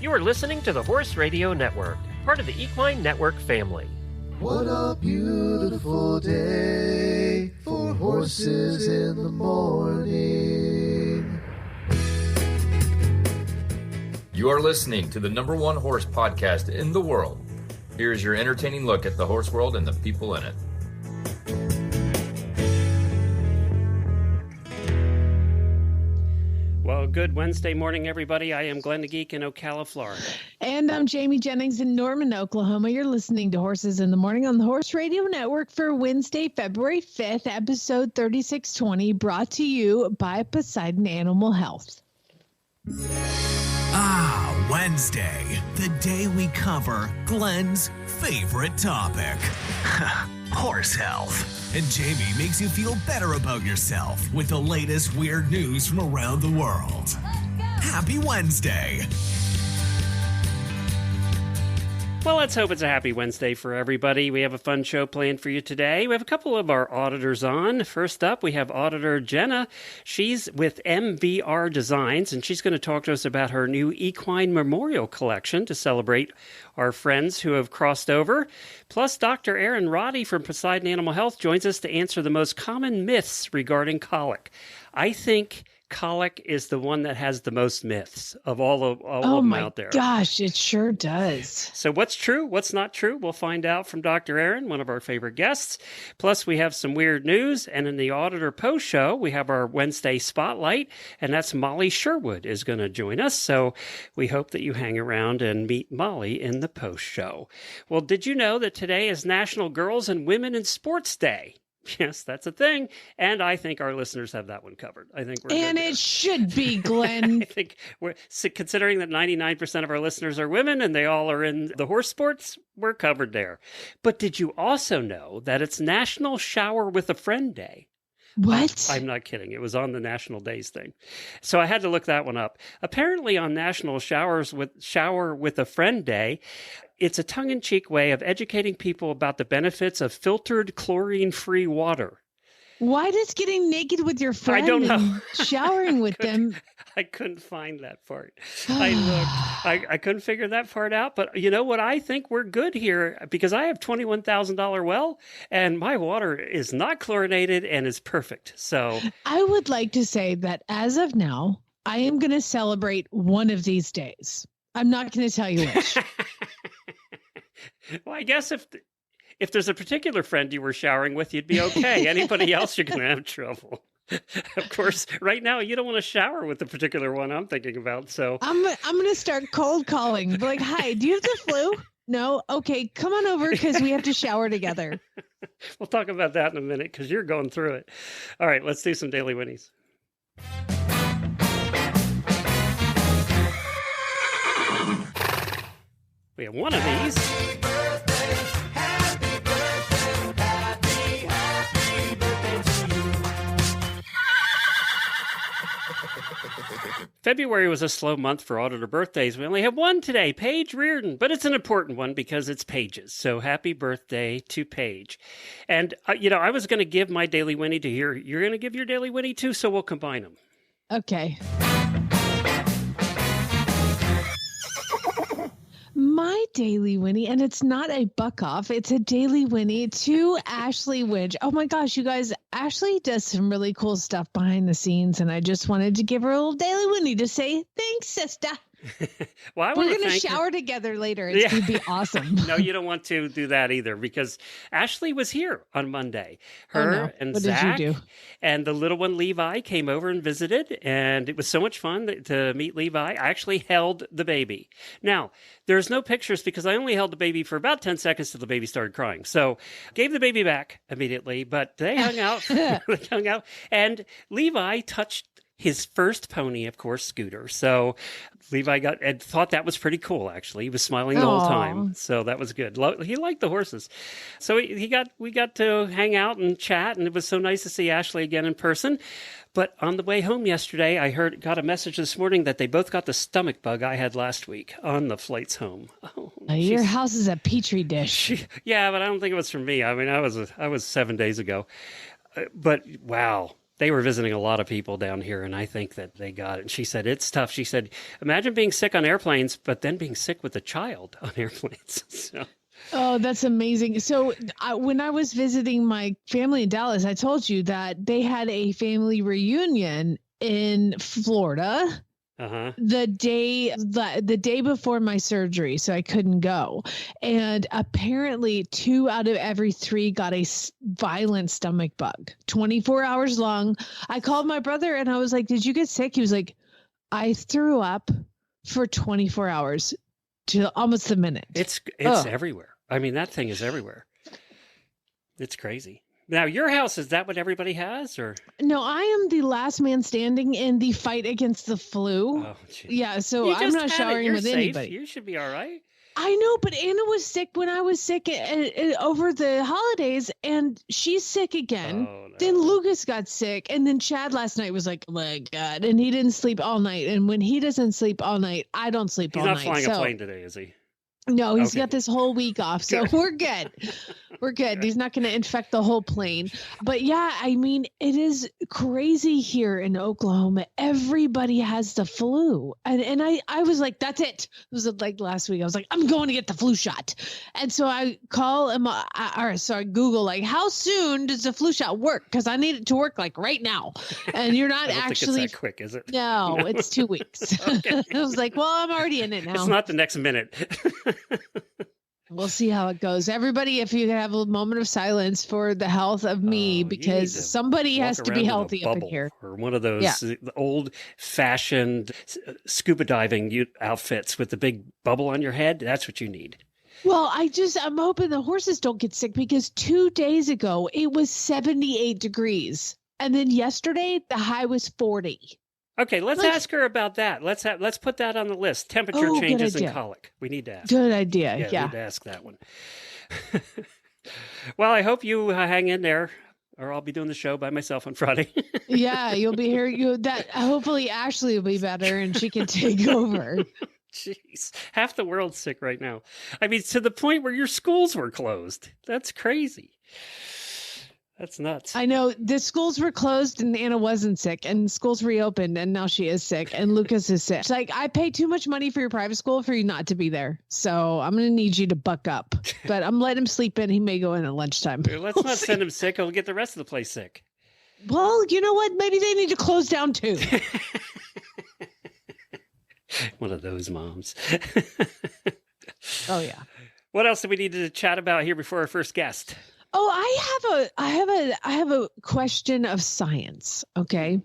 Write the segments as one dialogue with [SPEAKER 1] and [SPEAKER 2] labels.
[SPEAKER 1] You are listening to the Horse Radio Network, part of the Equine Network family.
[SPEAKER 2] What a beautiful day for horses in the morning.
[SPEAKER 3] You are listening to the #1 horse podcast in the world. Here's your entertaining look at the horse world and the people in it.
[SPEAKER 4] Well, good Wednesday morning, everybody. I am Glenn the Geek in Ocala, Florida.
[SPEAKER 5] And I'm Jamie Jennings in Norman, Oklahoma. You're listening to Horses in the Morning on the Horse Radio Network for Wednesday, February 5th, episode 3620, brought to you by Poseidon Animal Health.
[SPEAKER 6] Ah, Wednesday, the day we cover Glenn's favorite topic, horse health. And Jamie makes you feel better about yourself with the latest weird news from around the world. Happy Wednesday.
[SPEAKER 4] Well, let's hope it's a happy Wednesday for everybody. We have a fun show planned for you today. We have a couple of our auditors on. First up, we have Auditor Jenna. She's with MVR Designs, and she's going to talk to us about her new Equine Memorial Collection to celebrate our friends who have crossed over. Plus, Dr. Erin Roddy from Poseidon Animal Health joins us to answer the most common myths regarding colic. I think colic is the one that has the most myths of all of them out there.
[SPEAKER 5] Oh my gosh, it sure does.
[SPEAKER 4] So what's true, what's not true? We'll find out from Dr. Erin, one of our favorite guests. Plus, we have some weird news. And in the Auditor Post Show, we have our Wednesday Spotlight. And that's Molly Sherwood is going to join us. So we hope that you hang around and meet Molly in the Post Show. Well, did you know that today is National Girls and Women in Sports Day? Yes, that's a thing. And I think our listeners have that one covered. I think we're
[SPEAKER 5] And it should be, Glenn.
[SPEAKER 4] I think we're considering that 99% of our listeners are women and they all are in the horse sports, we're covered there. But did you also know that it's National Shower with a Friend Day?
[SPEAKER 5] What?
[SPEAKER 4] I'm not kidding. It was on the National Days thing. So I had to look that one up. Apparently on National Shower with a Friend Day, it's a tongue-in-cheek way of educating people about the benefits of filtered chlorine-free water.
[SPEAKER 5] Why does getting naked with your friend
[SPEAKER 4] I don't know.
[SPEAKER 5] and showering with them?
[SPEAKER 4] I couldn't find that part. I looked. I couldn't figure that part out. But you know what? I think we're good here because I have $21,000 well, and my water is not chlorinated and is perfect. So
[SPEAKER 5] I would like to say that as of now, I am going to celebrate one of these days. I'm not going to tell you which.
[SPEAKER 4] Well, I guess if there's a particular friend you were showering with, you'd be okay. Anybody else, you're going to have trouble. Of course, right now, you don't want to shower with the particular one I'm thinking about. So
[SPEAKER 5] I'm going to start cold calling. Be like, hi, do you have the flu? No? Okay, come on over because we have to shower together.
[SPEAKER 4] We'll talk about that in a minute because you're going through it. All right, let's do some Daily Whinnies. We have one of these. February was a slow month for auditor birthdays. We only have one today, Paige Reardon, but it's an important one because it's Paige's. So happy birthday to Paige. And, I was going to give my Daily Whinnie to here. You're going to give your Daily Whinnie too, so we'll combine them.
[SPEAKER 5] Okay. My Daily Whinnie, and it's not a buck off, it's a Daily Whinnie to Ashley Widge. Oh my gosh, you guys, Ashley does some really cool stuff behind the scenes, and I just wanted to give her a little Daily Whinnie to say, thanks, sister.
[SPEAKER 4] Well,
[SPEAKER 5] we're going to shower together later. It's going to be awesome.
[SPEAKER 4] No, you don't want to do that either because Ashley was here on Monday. And
[SPEAKER 5] what
[SPEAKER 4] Zach
[SPEAKER 5] did you do?
[SPEAKER 4] And the little one, Levi, came over and visited, and it was so much fun to meet Levi. I actually held the baby. Now, there's no pictures because I only held the baby for about 10 seconds till the baby started crying. So gave the baby back immediately, but they hung out. They hung out, and Levi touched his first pony, of course, Scooter. So Levi thought that was pretty cool, actually. He was smiling the whole time. So that was good. He liked the horses. So we got to hang out and chat, and it was so nice to see Ashley again in person. But on the way home yesterday, I got a message this morning that they both got the stomach bug I had last week on the flights home. Oh,
[SPEAKER 5] your house is a petri dish.
[SPEAKER 4] Yeah, but I don't think it was from me. I mean, I was 7 days ago. But wow. they were visiting a lot of people down here, and I think that they got it. And she said, it's tough. She said, imagine being sick on airplanes, but then being sick with a child on airplanes. So.
[SPEAKER 5] Oh, that's amazing. So when I was visiting my family in Dallas, I told you that they had a family reunion in Florida. The day before my surgery, so I couldn't go. And apparently 2 out of every 3 got a violent stomach bug, 24 hours long. I called my brother and I was like, did you get sick? He was like, I threw up for 24 hours to almost a minute.
[SPEAKER 4] It's everywhere. I mean, that thing is everywhere. It's crazy. Now, your house, is that what everybody has, or? No,
[SPEAKER 5] I am the last man standing in the fight against the flu.
[SPEAKER 4] Oh, geez.
[SPEAKER 5] Yeah, so I'm not showering with anybody.
[SPEAKER 4] You should be all right.
[SPEAKER 5] I know, but Anna was sick when I was sick over the holidays, and she's sick again. Oh, no. Then Lucas got sick, and then Chad last night was like, oh my God, and he didn't sleep all night. And when he doesn't sleep all night, I don't sleep all night.
[SPEAKER 4] He's not flying a plane today, is he?
[SPEAKER 5] No, he's got this whole week off, so we're good. We're good. He's not going to infect the whole plane. But yeah, I mean, it is crazy here in Oklahoma. Everybody has the flu. And I was like, that's it. It was like last week. I was like, I'm going to get the flu shot. And so I call him, I Google, like, how soon does the flu shot work? Because I need it to work like right now. And you're not
[SPEAKER 4] I don't
[SPEAKER 5] actually
[SPEAKER 4] think it's that quick, is it?
[SPEAKER 5] No, it's 2 weeks. I was like, well, I'm already in it now.
[SPEAKER 4] It's not the next minute.
[SPEAKER 5] We'll see how it goes. Everybody, if you could have a moment of silence for the health of me, because somebody has to be healthy up in here.
[SPEAKER 4] Or one of those old-fashioned scuba diving outfits with the big bubble on your head. That's what you need.
[SPEAKER 5] Well, I'm hoping the horses don't get sick, because 2 days ago it was 78 degrees. And then yesterday the high was 40.
[SPEAKER 4] Okay, let's ask her about that. Let's put that on the list. Temperature changes in colic. We need to ask.
[SPEAKER 5] Good idea.
[SPEAKER 4] Yeah, we need to ask that one. Well, I hope you hang in there, or I'll be doing the show by myself on Friday.
[SPEAKER 5] Yeah, you'll be here. Hopefully Ashley will be better and she can take over.
[SPEAKER 4] Jeez, half the world's sick right now. I mean, to the point where your schools were closed. That's crazy. That's nuts.
[SPEAKER 5] I know. The schools were closed and Anna wasn't sick, and schools reopened and now she is sick and Lucas is sick. It's like, I pay too much money for your private school for you not to be there. So I'm going to need you to buck up, but I'm letting him sleep in. He may go in at lunchtime.
[SPEAKER 4] Let's not send him sick. He'll get the rest of the place sick.
[SPEAKER 5] Well, you know what? Maybe they need to close down too.
[SPEAKER 4] One of those moms.
[SPEAKER 5] Oh yeah.
[SPEAKER 4] What else do we need to chat about here before our first guest?
[SPEAKER 5] Oh, I have a question of science. Okay.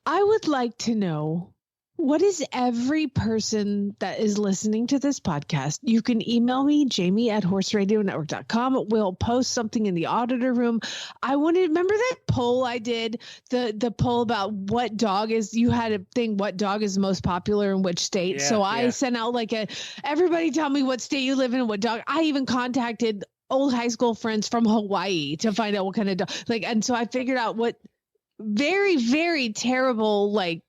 [SPEAKER 5] I would like to know, what is every person that is listening to this podcast? You can email me, jamie@horseradionetwork.com. We'll post something in the auditor room. I wanted to remember that poll I did, the poll about what dog is, you had a thing, what dog is most popular in which state. Yeah, so I sent out everybody tell me what state you live in and what dog. I even contacted old high school friends from Hawaii to find out what kind of dog, and so I figured out what very, very terrible, I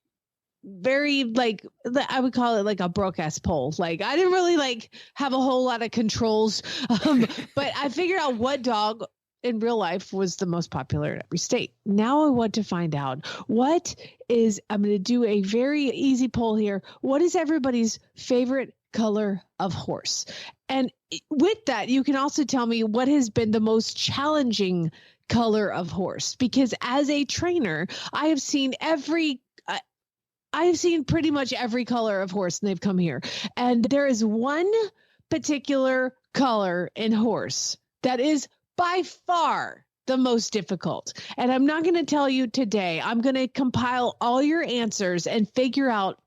[SPEAKER 5] would call it like a broke-ass poll. I didn't really have a whole lot of controls, but I figured out what dog in real life was the most popular in every state. Now I want to find out I'm going to do a very easy poll here. What is everybody's favorite color of horse? And with that, you can also tell me what has been the most challenging color of horse, because as a trainer, I have seen pretty much every color of horse, and they've come here. And there is one particular color in horse that is by far the most difficult. And I'm not going to tell you today. I'm going to compile all your answers and figure out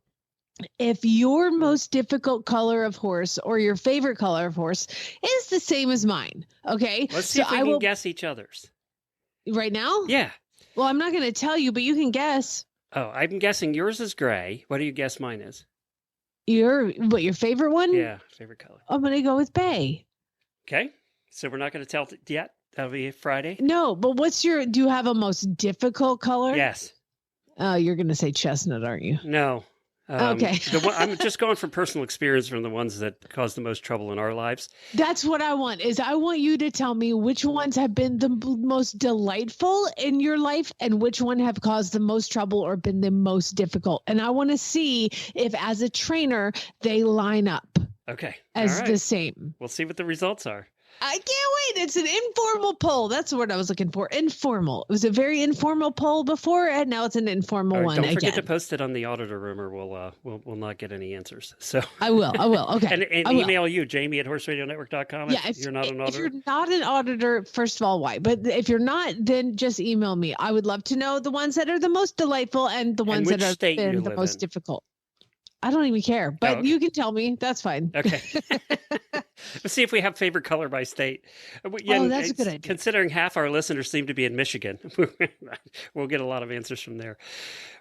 [SPEAKER 5] if your most difficult color of horse or your favorite color of horse is the same as mine. Okay.
[SPEAKER 4] Let's see if we can guess each other's.
[SPEAKER 5] Right now?
[SPEAKER 4] Yeah.
[SPEAKER 5] Well, I'm not going to tell you, but you can guess.
[SPEAKER 4] Oh, I'm guessing yours is gray. What do you guess mine is?
[SPEAKER 5] Your favorite one?
[SPEAKER 4] Yeah, favorite color.
[SPEAKER 5] I'm going to go with bay.
[SPEAKER 4] Okay. So we're not going to tell yet? That'll be Friday?
[SPEAKER 5] No, but do you have a most difficult color?
[SPEAKER 4] Yes.
[SPEAKER 5] Oh, you're going to say chestnut, aren't you?
[SPEAKER 4] No.
[SPEAKER 5] Okay.
[SPEAKER 4] I'm just going from personal experience from the ones that cause the most trouble in our lives.
[SPEAKER 5] That's what I want. I want you to tell me which ones have been the most delightful in your life and which one have caused the most trouble or been the most difficult. And I want to see if, as a trainer, they line up
[SPEAKER 4] Okay.
[SPEAKER 5] as
[SPEAKER 4] All right.
[SPEAKER 5] the same.
[SPEAKER 4] We'll see what the results are.
[SPEAKER 5] I can't wait. It's an informal poll. That's the word I was looking for. Informal. It was a very informal poll before, and now it's an informal one
[SPEAKER 4] Don't
[SPEAKER 5] again.
[SPEAKER 4] forget to post it on the Auditor room, or we'll not get any answers. So
[SPEAKER 5] I will. Okay.
[SPEAKER 4] and email you, Jamie@horseradionetwork.com.
[SPEAKER 5] Yeah,
[SPEAKER 4] if you're not an auditor.
[SPEAKER 5] If you're not an auditor, first of all, why? But if you're not, then just email me. I would love to know the ones that are the most delightful and the ones that have been the most difficult. I don't even care, but you can tell me. That's fine.
[SPEAKER 4] Okay. Let's see if we have favorite color by state.
[SPEAKER 5] That's a good idea.
[SPEAKER 4] Considering half our listeners seem to be in Michigan, we'll get a lot of answers from there.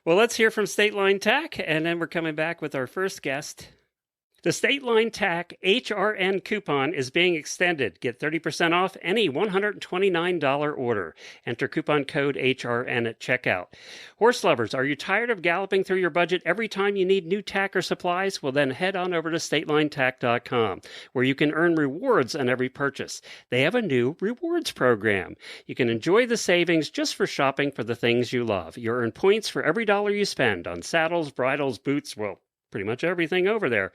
[SPEAKER 4] Well, let's hear from State Line Tack, and then we're coming back with our first guest. The State Line Tack HRN coupon is being extended. Get 30% off any $129 order. Enter coupon code HRN at checkout. Horse lovers, are you tired of galloping through your budget every time you need new tack or supplies? Well, then head on over to statelinetack.com, where you can earn rewards on every purchase. They have a new rewards program. You can enjoy the savings just for shopping for the things you love. You earn points for every dollar you spend on saddles, bridles, boots, pretty much everything over there.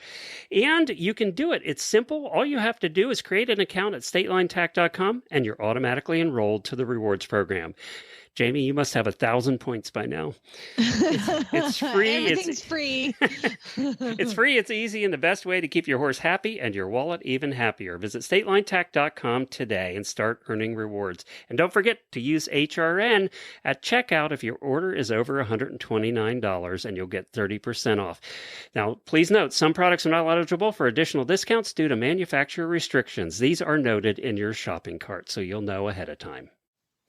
[SPEAKER 4] And you can do it. It's simple. All you have to do is create an account at statelinetack.com and you're automatically enrolled to the rewards program. Jamie, you must have 1,000 points by now. It's free.
[SPEAKER 5] Everything's free.
[SPEAKER 4] It's free. It's easy and the best way to keep your horse happy and your wallet even happier. Visit statelinetack.com today and start earning rewards. And don't forget to use HRN at checkout if your order is over $129 and you'll get 30% off. Now, please note, some products are not eligible for additional discounts due to manufacturer restrictions. These are noted in your shopping cart, so you'll know ahead of time.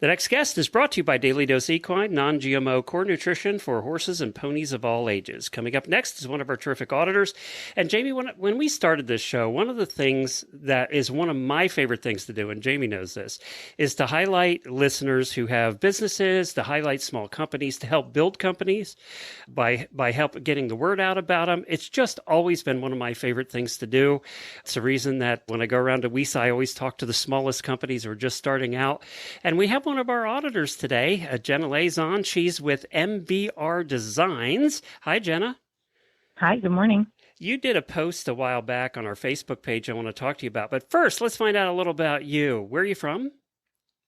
[SPEAKER 4] The next guest is brought to you by Daily Dose Equine, non-GMO core nutrition for horses and ponies of all ages. Coming up next is one of our terrific auditors. And Jamie, when we started this show, one of the things that is one of my favorite things to do, and Jamie knows this, is to highlight listeners who have businesses, to highlight small companies, to help build companies by help getting the word out about them. It's just always been one of my favorite things to do. It's the reason that when I go around to WISA, I always talk to the smallest companies who are just starting out. And we have one of our auditors today, Jenna Leigh on. She's with MBR Designs. Hi, Jenna.
[SPEAKER 7] Hi, good morning.
[SPEAKER 4] You did a post a while back on our Facebook page I want to talk to you about. But first, let's find out a little about you. Where are you from?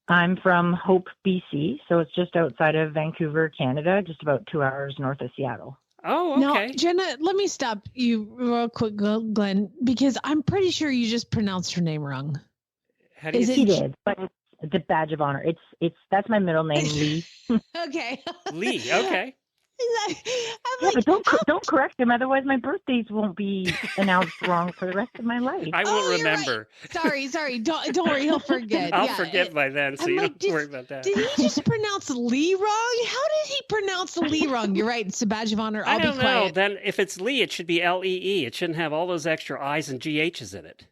[SPEAKER 7] I'm from Hope, BC, so it's just outside of Vancouver, Canada, just about 2 hours north of Seattle.
[SPEAKER 4] Oh, okay.
[SPEAKER 5] Now, Jenna, let me stop you real quick, Glenn, because I'm pretty sure you just pronounced her name wrong.
[SPEAKER 4] How do you
[SPEAKER 7] He did, but it's a badge of honor. That's my middle name, Lee.
[SPEAKER 5] Okay.
[SPEAKER 4] Lee, okay.
[SPEAKER 7] But don't correct him, otherwise my birthdays won't be announced wrong for the rest of my life.
[SPEAKER 4] I won't remember.
[SPEAKER 5] Right. Sorry. Don't worry, he'll forget.
[SPEAKER 4] I'll forget by then, so you don't worry about that.
[SPEAKER 5] Did he just pronounce Lee wrong? How did he pronounce Lee wrong? You're right. It's a badge of honor.
[SPEAKER 4] I don't
[SPEAKER 5] be quiet.
[SPEAKER 4] know. Then if it's Lee, it should be Lee. It shouldn't have all those extra I's and GH's in it.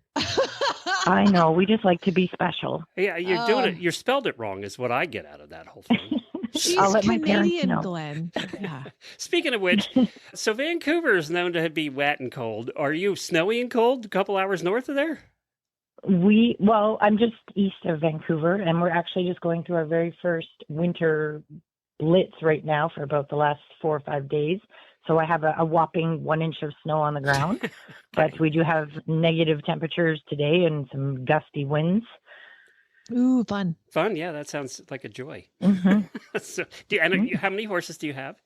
[SPEAKER 7] I know. We just like to be special.
[SPEAKER 4] Yeah, you're doing it. You spelled it wrong is what I get out of that whole thing.
[SPEAKER 5] She's
[SPEAKER 7] I'll let my parents
[SPEAKER 5] Canadian,
[SPEAKER 7] know.
[SPEAKER 5] Glenn. Yeah.
[SPEAKER 4] Speaking of which, so Vancouver is known to be wet and cold. Are you snowy and cold a couple hours north of there?
[SPEAKER 7] I'm just east of Vancouver, and we're actually just going through our very first winter blitz right now for about the last 4 or 5 days. So I have a whopping 1 inch of snow on the ground, but we do have negative temperatures today and some gusty winds.
[SPEAKER 5] Ooh, fun.
[SPEAKER 4] Fun, yeah, that sounds like a joy.
[SPEAKER 7] Mm-hmm.
[SPEAKER 4] So, how many horses do you have?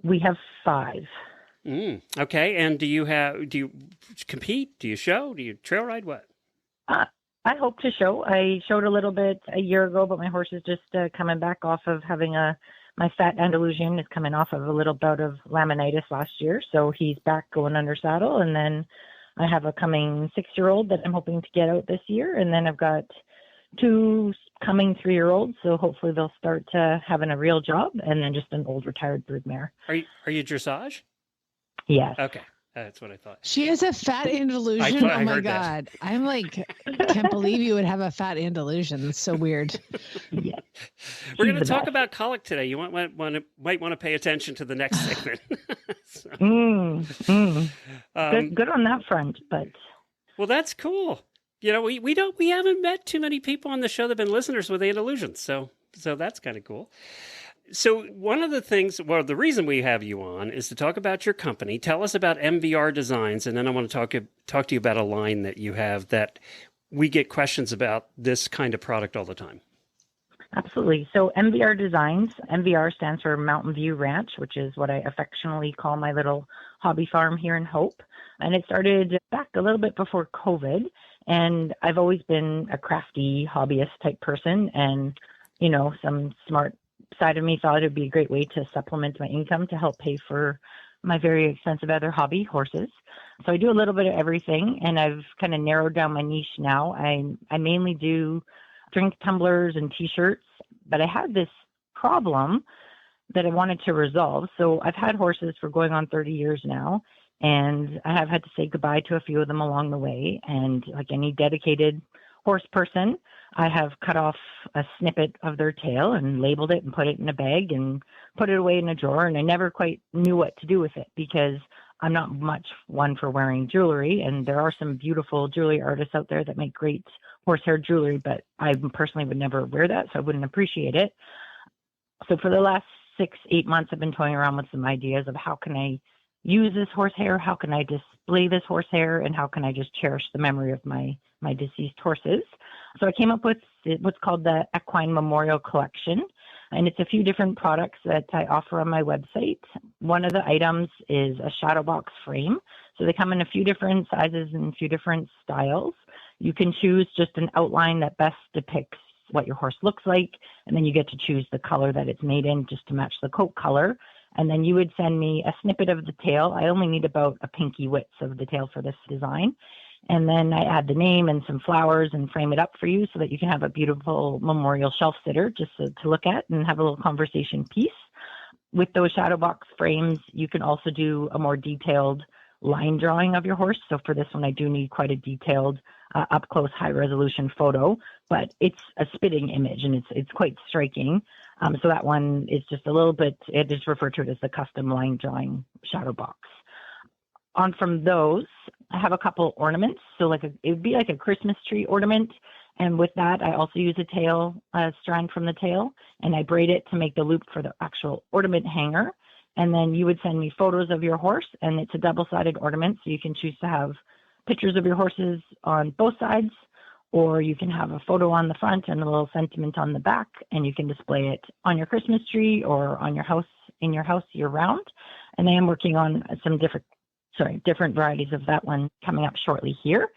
[SPEAKER 7] We have 5.
[SPEAKER 4] Okay, and do you compete? Do you show? Do you trail ride? What?
[SPEAKER 7] I hope to show. I showed a little bit a year ago, but my horse is just coming back off of having my fat Andalusian is coming off of a little bout of laminitis last year, so he's back going under saddle. And then I have a coming 6-year-old that I'm hoping to get out this year, and then I've got 2 coming 3-year-olds, so hopefully they'll start having a real job, and then just an old retired broodmare.
[SPEAKER 4] Are you dressage?
[SPEAKER 7] Yes.
[SPEAKER 4] Okay. That's what I thought.
[SPEAKER 5] She has a fat Andalusian.
[SPEAKER 4] I
[SPEAKER 5] Oh my
[SPEAKER 4] heard that.
[SPEAKER 5] God. I'm like, can't believe you would have a fat Andalusian. That's so weird.
[SPEAKER 7] Yeah.
[SPEAKER 4] We're going to
[SPEAKER 7] the
[SPEAKER 4] talk
[SPEAKER 7] best.
[SPEAKER 4] about colic today. You might want to pay attention to the next segment. So,
[SPEAKER 7] Good on that front, but
[SPEAKER 4] well, that's cool. You know, we haven't met too many people on the show that have been listeners with Andalusians, so that's kind of cool. So one of the things, well, the reason we have you on is to talk about your company. Tell us about MVR Designs, and then I want to talk to you about a line that you have that we get questions about this kind of product all the time.
[SPEAKER 7] absolutely. So MVR Designs, MVR stands for Mountain View Ranch, which is what I affectionately call my little hobby farm here in Hope. And it started back a little bit before COVID. And I've always been a crafty hobbyist type person. And, you know, some smart side of me thought it would be a great way to supplement my income to help pay for my very expensive other hobby, horses. So I do a little bit of everything, and I've kind of narrowed down my niche now. I mainly do drink tumblers and T-shirts, but I had this problem that I wanted to resolve. So I've had horses for going on 30 years now, and I have had to say goodbye to a few of them along the way. And like any dedicated horse person, I have cut off a snippet of their tail and labeled it and put it in a bag and put it away in a drawer. And I never quite knew what to do with it because I'm not much one for wearing jewelry. And there are some beautiful jewelry artists out there that make great horsehair jewelry, but I personally would never wear that, so I wouldn't appreciate it. So for the last 6-8 months, I've been toying around with some ideas of how can I use this horsehair, how can I display this horsehair, and how can I just cherish the memory of my deceased horses. So I came up with what's called the Equine Memorial Collection, and it's a few different products that I offer on my website. One of the items is a shadow box frame. So they come in a few different sizes and a few different styles. You can choose just an outline that best depicts what your horse looks like, and then you get to choose the color that it's made in just to match the coat color. And then you would send me a snippet of the tail. I only need about a pinky width of the tail for this design. And then I add the name and some flowers and frame it up for you so that you can have a beautiful memorial shelf sitter just to look at and have a little conversation piece. With those shadow box frames, you can also do a more detailed line drawing of your horse. So for this one, I do need quite a detailed up close high resolution photo, but it's a spitting image and it's quite striking. So that one is just a little bit, it is referred to it as the custom line drawing shadow box. On from those, I have a couple ornaments. So it would be like a Christmas tree ornament. And with that, I also use a tail strand from the tail, and I braid it to make the loop for the actual ornament hanger. And then you would send me photos of your horse, and it's a double-sided ornament. So you can choose to have pictures of your horses on both sides, or you can have a photo on the front and a little sentiment on the back, and you can display it on your Christmas tree or on your house, in your house year round. And I am working on some different varieties of that one coming up shortly here.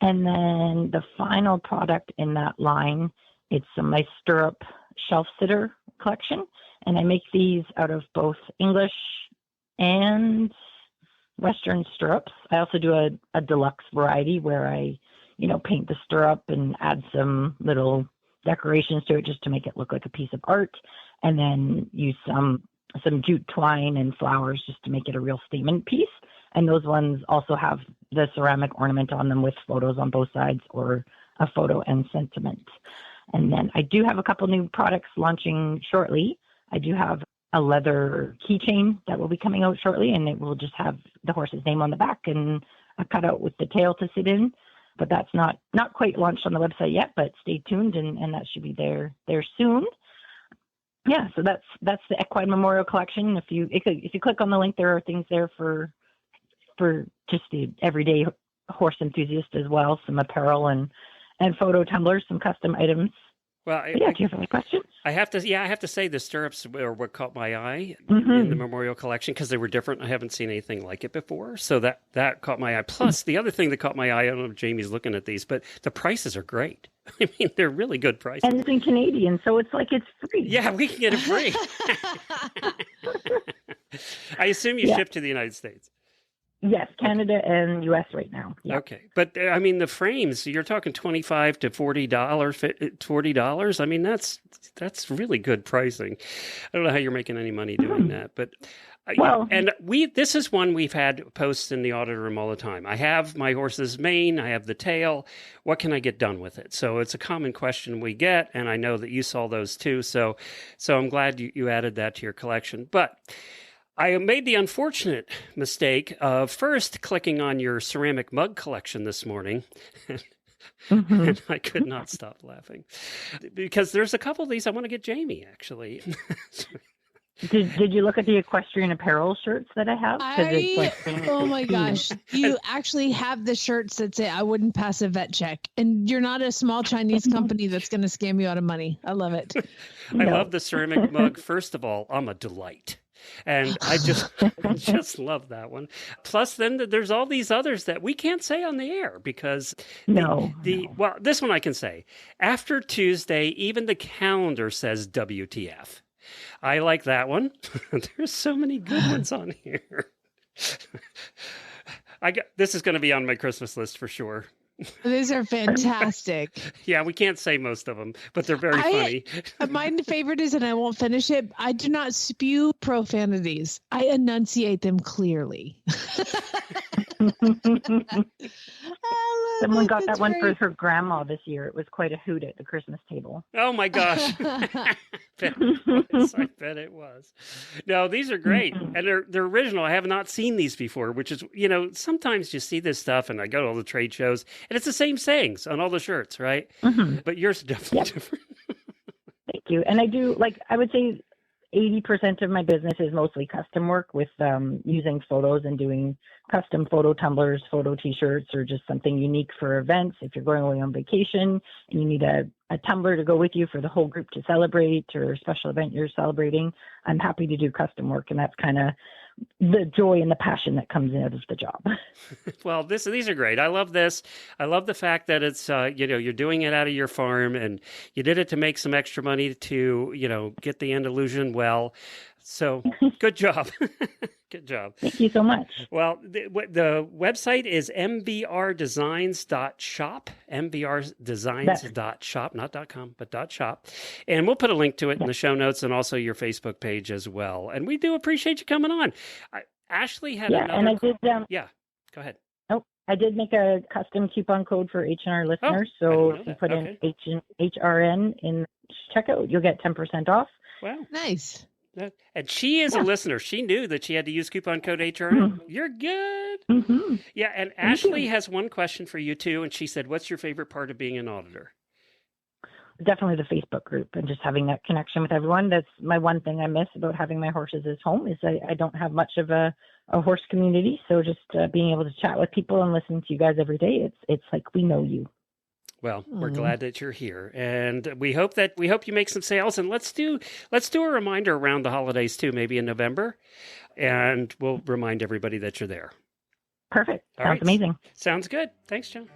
[SPEAKER 7] And then the final product in that line, it's my stirrup shelf sitter collection. And I make these out of both English and Western stirrups. I also do a deluxe variety where I, paint the stirrup and add some little decorations to it just to make it look like a piece of art. And then use some jute twine and flowers just to make it a real statement piece. And those ones also have the ceramic ornament on them with photos on both sides or a photo and sentiment. And then I do have a couple new products launching shortly. I do have a leather keychain that will be coming out shortly, and it will just have the horse's name on the back and a cutout with the tail to sit in. But that's not quite launched on the website yet, but stay tuned, and that should be there soon. Yeah, so that's the Equine Memorial Collection. If you click on the link, there are things there for just the everyday horse enthusiast as well, some apparel and photo tumblers, some custom items.
[SPEAKER 4] Well,
[SPEAKER 7] do you have any questions?
[SPEAKER 4] I have to say the stirrups were what caught my eye in the Memorial Collection because they were different. I haven't seen anything like it before, so that caught my eye. Plus, the other thing that caught my eye, I don't know if Jamie's looking at these, but the prices are great. I mean, they're really good prices.
[SPEAKER 7] And it's in Canadian, so it's like it's free.
[SPEAKER 4] Yeah, we can get it free. I assume you ship to the United States.
[SPEAKER 7] Yes, Canada and U.S. right now. Yep.
[SPEAKER 4] Okay, but I mean the frames. You're talking $25 to $40. $40. I mean that's That's really good pricing. I don't know how you're making any money doing that, but this is one we've had posts in the Auditor room all the time. I have my horse's mane, I have the tail. What can I get done with it? So it's a common question we get, and I know that you saw those too. So I'm glad you added that to your collection. But I made the unfortunate mistake of first clicking on your ceramic mug collection this morning. And I could not stop laughing because there's a couple of these I want to get Jamie, actually.
[SPEAKER 7] Did you look at the equestrian apparel shirts that I have?
[SPEAKER 5] Oh my gosh. You actually have the shirts that say, I wouldn't pass a vet check. And you're not a small Chinese company that's going to scam you out of money. I love it.
[SPEAKER 4] I love the ceramic mug. First of all, I'm a delight. And I just love that one. Plus, then there's all these others that we can't say on the air because well, this one I can say. After Tuesday, even the calendar says WTF. I like that one. There's so many good ones on here. This is going to be on my Christmas list for sure.
[SPEAKER 5] These are fantastic.
[SPEAKER 4] Yeah, we can't say most of them, but they're very funny.
[SPEAKER 5] My favorite is, and I won't finish it, I do not spew profanities. I enunciate them clearly.
[SPEAKER 7] Someone got that one for her grandma this year. It was quite a hoot at the Christmas table.
[SPEAKER 4] Oh my gosh. I bet it was. No, these are great. And they're original. I have not seen these before, which is, sometimes you see this stuff and I go to all the trade shows and it's the same sayings on all the shirts, right? Mm-hmm. But yours are definitely different.
[SPEAKER 7] Thank you. And I do, I would say 80% of my business is mostly custom work with using photos and doing custom photo tumblers, photo t-shirts, or just something unique for events. If you're going away on vacation and you need a tumbler to go with you for the whole group to celebrate or a special event you're celebrating, I'm happy to do custom work. And that's kind of the joy and the passion that comes out of the job.
[SPEAKER 4] Well, these are great. I love this. I love the fact that it's, you're doing it out of your farm and you did it to make some extra money to, get the Andalusian well. So good job. Good job.
[SPEAKER 7] Thank you so much.
[SPEAKER 4] Well, the website is mbrdesigns.shop, mbrdesigns.shop, not .com, but .shop. And we'll put a link to it in the show notes and also your Facebook page as well. And we do appreciate you coming on. Ashley had another...
[SPEAKER 7] and I did...
[SPEAKER 4] yeah, go ahead.
[SPEAKER 7] Oh, I did make a custom coupon code for H&R listeners. So if you put in HRN in checkout, you'll get 10% off.
[SPEAKER 4] Wow.
[SPEAKER 5] Nice.
[SPEAKER 4] And she is a listener. She knew that she had to use coupon code HRN. Mm-hmm. You're good.
[SPEAKER 7] Mm-hmm.
[SPEAKER 4] Yeah, and Ashley has one question for you too. And she said, what's your favorite part of being an auditor?
[SPEAKER 7] Definitely the Facebook group and just having that connection with everyone. That's my one thing I miss about having my horses as home is I don't have much of a horse community. So just being able to chat with people and listen to you guys every day, it's like we know you.
[SPEAKER 4] Well, we're glad that you're here, and we hope you make some sales. And let's do a reminder around the holidays too, maybe in November, and we'll remind everybody that you're there.
[SPEAKER 7] Perfect. Sounds amazing.
[SPEAKER 4] Sounds good. Thanks, John.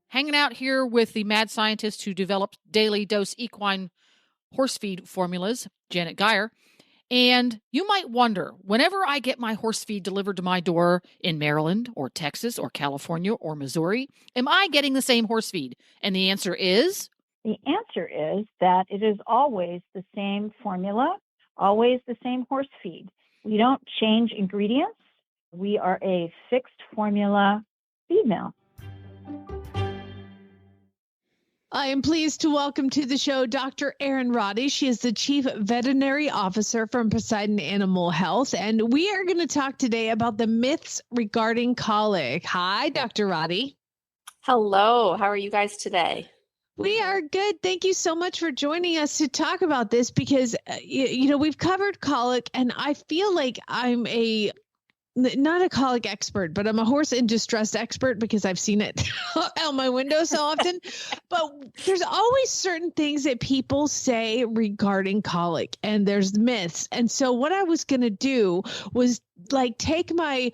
[SPEAKER 8] Hanging out here with the mad scientist who developed daily dose equine horse feed formulas, Janet Geyer. And you might wonder, whenever I get my horse feed delivered to my door in Maryland or Texas or California or Missouri, am I getting the same horse feed? And the answer is?
[SPEAKER 9] The answer is that it is always the same formula, always the same horse feed. We don't change ingredients. We are a fixed formula feed mill.
[SPEAKER 5] I am pleased to welcome to the show Dr. Erin Roddy. She is the Chief Veterinary Officer from Poseidon Animal Health, and we are going to talk today about the myths regarding colic. Hi, Dr. Roddy.
[SPEAKER 10] Hello. How are you guys today?
[SPEAKER 5] We are good. Thank you so much for joining us to talk about this because, we've covered colic, and I feel like I'm not a colic expert, but I'm a horse in distress expert because I've seen it out my window so often. But there's always certain things that people say regarding colic, and there's myths. And so what I was going to do was take my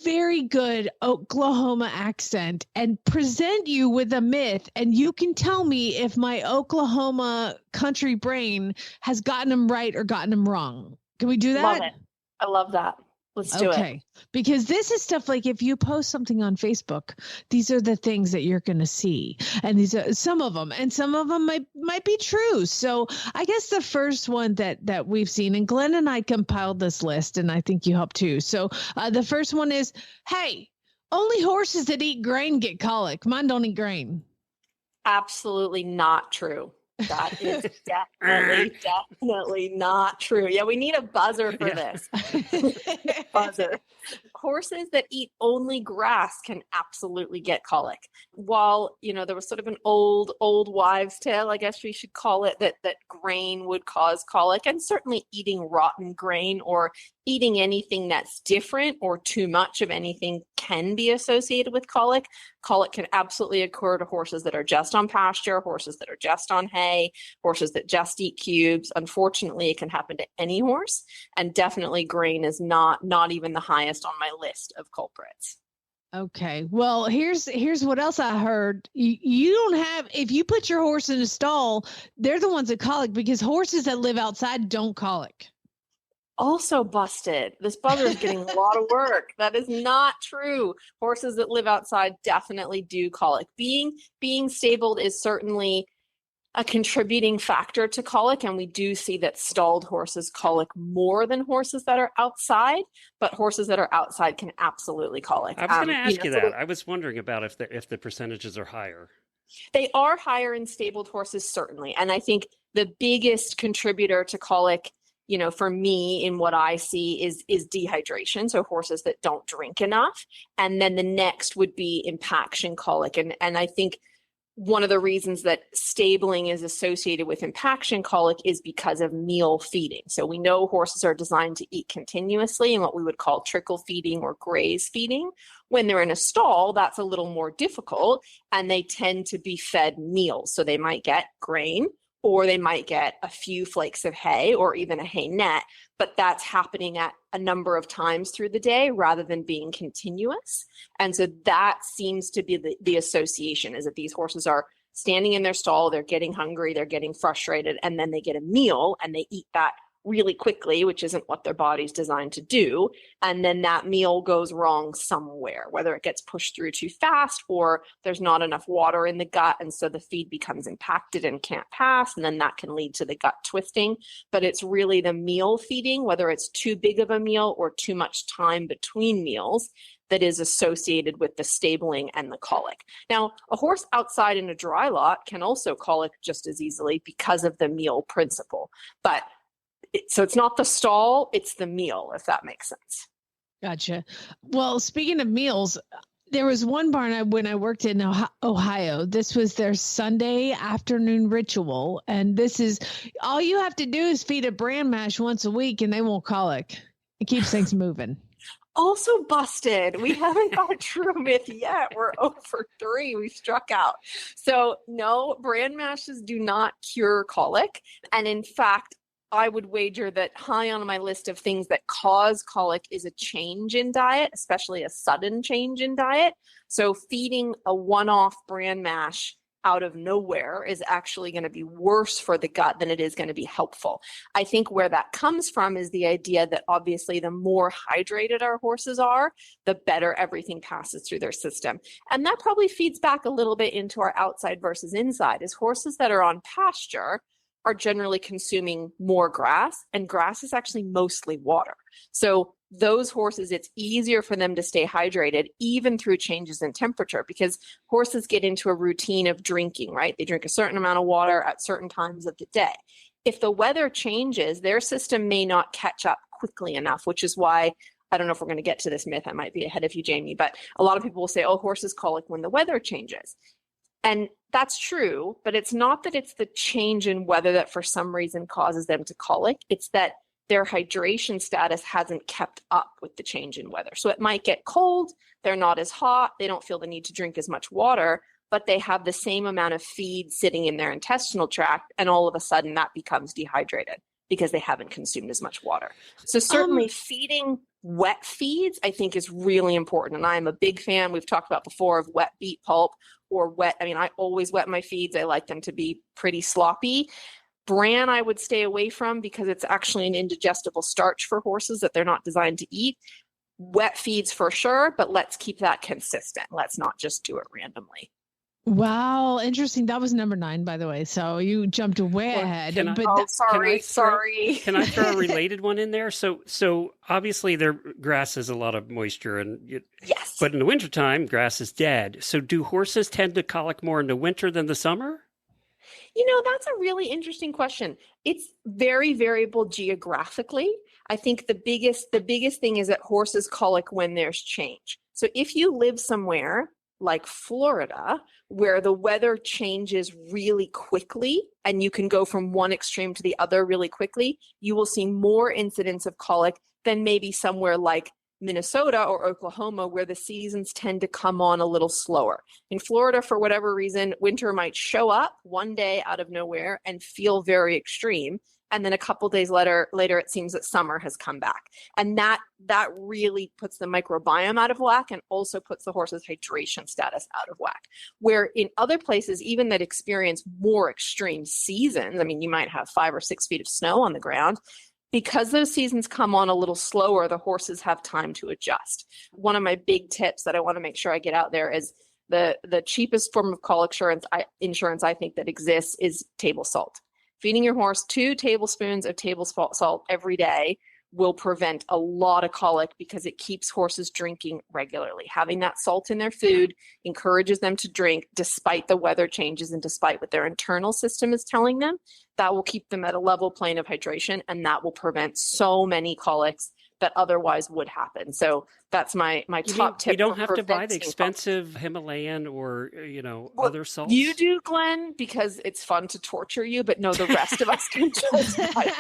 [SPEAKER 5] very good Oklahoma accent and present you with a myth, and you can tell me if my Oklahoma country brain has gotten them right or gotten them wrong. Can we do that?
[SPEAKER 10] Love it. I love that. Let's do it.
[SPEAKER 5] Because this is stuff like if you post something on Facebook, these are the things that you're going to see. And these are some of them, and some of them might be true. So I guess the first one that we've seen, and Glenn and I compiled this list, and I think you helped too. So the first one is, hey, only horses that eat grain get colic. Mine don't eat grain.
[SPEAKER 10] Absolutely not true. That is definitely not true. Yeah, we need a buzzer for this. Buzzer. Horses that eat only grass can absolutely get colic. While, there was sort of an old wives' tale, I guess we should call it, that grain would cause colic, and certainly eating rotten grain or eating anything that's different or too much of anything can be associated with colic. Colic can absolutely occur to horses that are just on pasture, horses that are just on hay, horses that just eat cubes. Unfortunately, it can happen to any horse, and definitely grain is not even the highest on my list of culprits.
[SPEAKER 5] Okay. Well, here's what else I heard. You don't have, if you put your horse in a stall, they're the ones that colic, because horses that live outside don't colic.
[SPEAKER 10] Also busted. This buzzer is getting a lot of work. That is not true. Horses that live outside definitely do colic. Being stabled is certainly a contributing factor to colic, and we do see that stalled horses colic more than horses that are outside, but horses that are outside can absolutely colic.
[SPEAKER 4] I was going to ask you that. I was wondering about if the percentages are higher.
[SPEAKER 10] They are higher in stabled horses, certainly. And I think the biggest contributor to colic, for me, in what I see is dehydration. So horses that don't drink enough. And then the next would be impaction colic. And I think one of the reasons that stabling is associated with impaction colic is because of meal feeding. So we know horses are designed to eat continuously in what we would call trickle feeding or graze feeding. When they're in a stall, that's a little more difficult, and they tend to be fed meals. So they might get grain, or they might get a few flakes of hay or even a hay net, but that's happening at a number of times through the day rather than being continuous. And so that seems to be the association, is that these horses are standing in their stall, they're getting hungry, they're getting frustrated, and then they get a meal and they eat that really quickly, which isn't what their body's designed to do. And then that meal goes wrong somewhere, whether it gets pushed through too fast or there's not enough water in the gut. And so the feed becomes impacted and can't pass. And then that can lead to the gut twisting. But it's really the meal feeding, whether it's too big of a meal or too much time between meals, that is associated with the stabling and the colic. Now, a horse outside in a dry lot can also colic just as easily because of the meal principle. But so it's not the stall, it's the meal, if that makes sense.
[SPEAKER 5] Gotcha. Well, speaking of meals, there was one barn when I worked in Ohio. This was their Sunday afternoon ritual. And this is all you have to do is feed a bran mash once a week and they won't colic. It keeps things moving.
[SPEAKER 10] Also busted. We haven't got a true myth yet. We're 0 for 3. We struck out. So no, bran mashes do not cure colic. And in fact, I would wager that high on my list of things that cause colic is a change in diet, especially a sudden change in diet. So feeding a one-off bran mash out of nowhere is actually going to be worse for the gut than it is going to be helpful. I think where that comes from is the idea that obviously the more hydrated our horses are, the better everything passes through their system. And that probably feeds back a little bit into our outside versus inside, is horses that are on pasture are generally consuming more grass, and grass is actually mostly water. So those horses, it's easier for them to stay hydrated even through changes in temperature, because horses get into a routine of drinking, right? They drink a certain amount of water at certain times of the day. If the weather changes, their system may not catch up quickly enough, which is why, I don't know if we're going to get to this myth, I might be ahead of you, Jamie, but a lot of people will say, oh, horses colic when the weather changes. And that's true, but it's not that it's the change in weather that for some reason causes them to colic. It's that their hydration status hasn't kept up with the change in weather. So it might get cold, they're not as hot, they don't feel the need to drink as much water, but they have the same amount of feed sitting in their intestinal tract, and all of a sudden that becomes dehydrated because they haven't consumed as much water. So certainly feeding wet feeds, I think, is really important. And I'm a big fan, we've talked about before, of wet beet pulp or wet. I mean, I always wet my feeds. I like them to be pretty sloppy. Bran I would stay away from because it's actually an indigestible starch for horses that they're not designed to eat. wet feeds for sure, but let's keep that consistent. Let's not just do it randomly.
[SPEAKER 5] Wow, interesting. That was number 9, by the way. So you jumped way ahead.
[SPEAKER 10] Can I
[SPEAKER 4] throw a related one in there? So obviously their grass has a lot of moisture,
[SPEAKER 10] yes.
[SPEAKER 4] But in the wintertime, grass is dead. So do horses tend to colic more in the winter than the summer?
[SPEAKER 10] That's a really interesting question. It's very variable geographically. I think the biggest thing is that horses colic when there's change. So if you live somewhere like Florida, where the weather changes really quickly and you can go from one extreme to the other really quickly, you will see more incidents of colic than maybe somewhere like Minnesota or Oklahoma, where the seasons tend to come on a little slower. In Florida, for whatever reason, winter might show up one day out of nowhere and feel very extreme. And then a couple days later, it seems that summer has come back. And that really puts the microbiome out of whack and also puts the horse's hydration status out of whack. Where in other places, even that experience more extreme seasons, I mean, you might have 5 or 6 feet of snow on the ground, because those seasons come on a little slower, the horses have time to adjust. One of my big tips that I want to make sure I get out there is the cheapest form of colic insurance I think that exists is table salt. Feeding your horse 2 tablespoons of table salt every day will prevent a lot of colic because it keeps horses drinking regularly. Having that salt in their food encourages them to drink despite the weather changes and despite what their internal system is telling them. That will keep them at a level plane of hydration, and that will prevent so many colics that otherwise would happen. So that's my top tip.
[SPEAKER 4] You don't have to buy the expensive Himalayan or other salts.
[SPEAKER 10] You do, Glenn, because it's fun to torture you, but no, the rest of us can just buy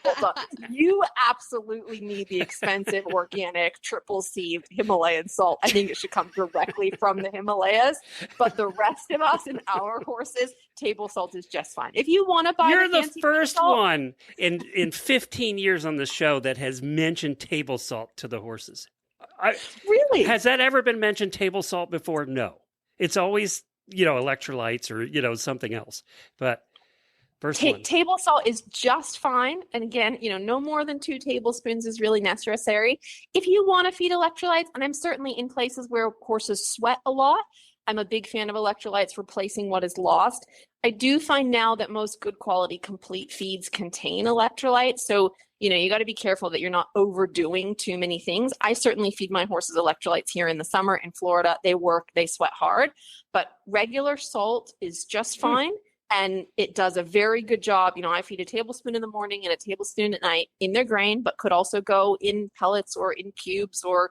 [SPEAKER 10] the salt. You absolutely need the expensive organic triple C Himalayan salt. I think it should come directly from the Himalayas, but the rest of us and our horses, table salt is just fine. If you want to buy,
[SPEAKER 4] you're the first one in 15 years on the show that has mentioned table salt to the horses.
[SPEAKER 10] Really?
[SPEAKER 4] Has that ever been mentioned, table salt, before? No. It's always, electrolytes or, something else. But first one.
[SPEAKER 10] Table salt is just fine. And again, no more than 2 tablespoons is really necessary. If you want to feed electrolytes, and I'm certainly in places where horses sweat a lot, I'm a big fan of electrolytes replacing what is lost. I do find now that most good quality complete feeds contain electrolytes. So, you got to be careful that you're not overdoing too many things. I certainly feed my horses electrolytes here in the summer in Florida. They work, they sweat hard, but regular salt is just fine. And it does a very good job. I feed a tablespoon in the morning and a tablespoon at night in their grain, but could also go in pellets or in cubes or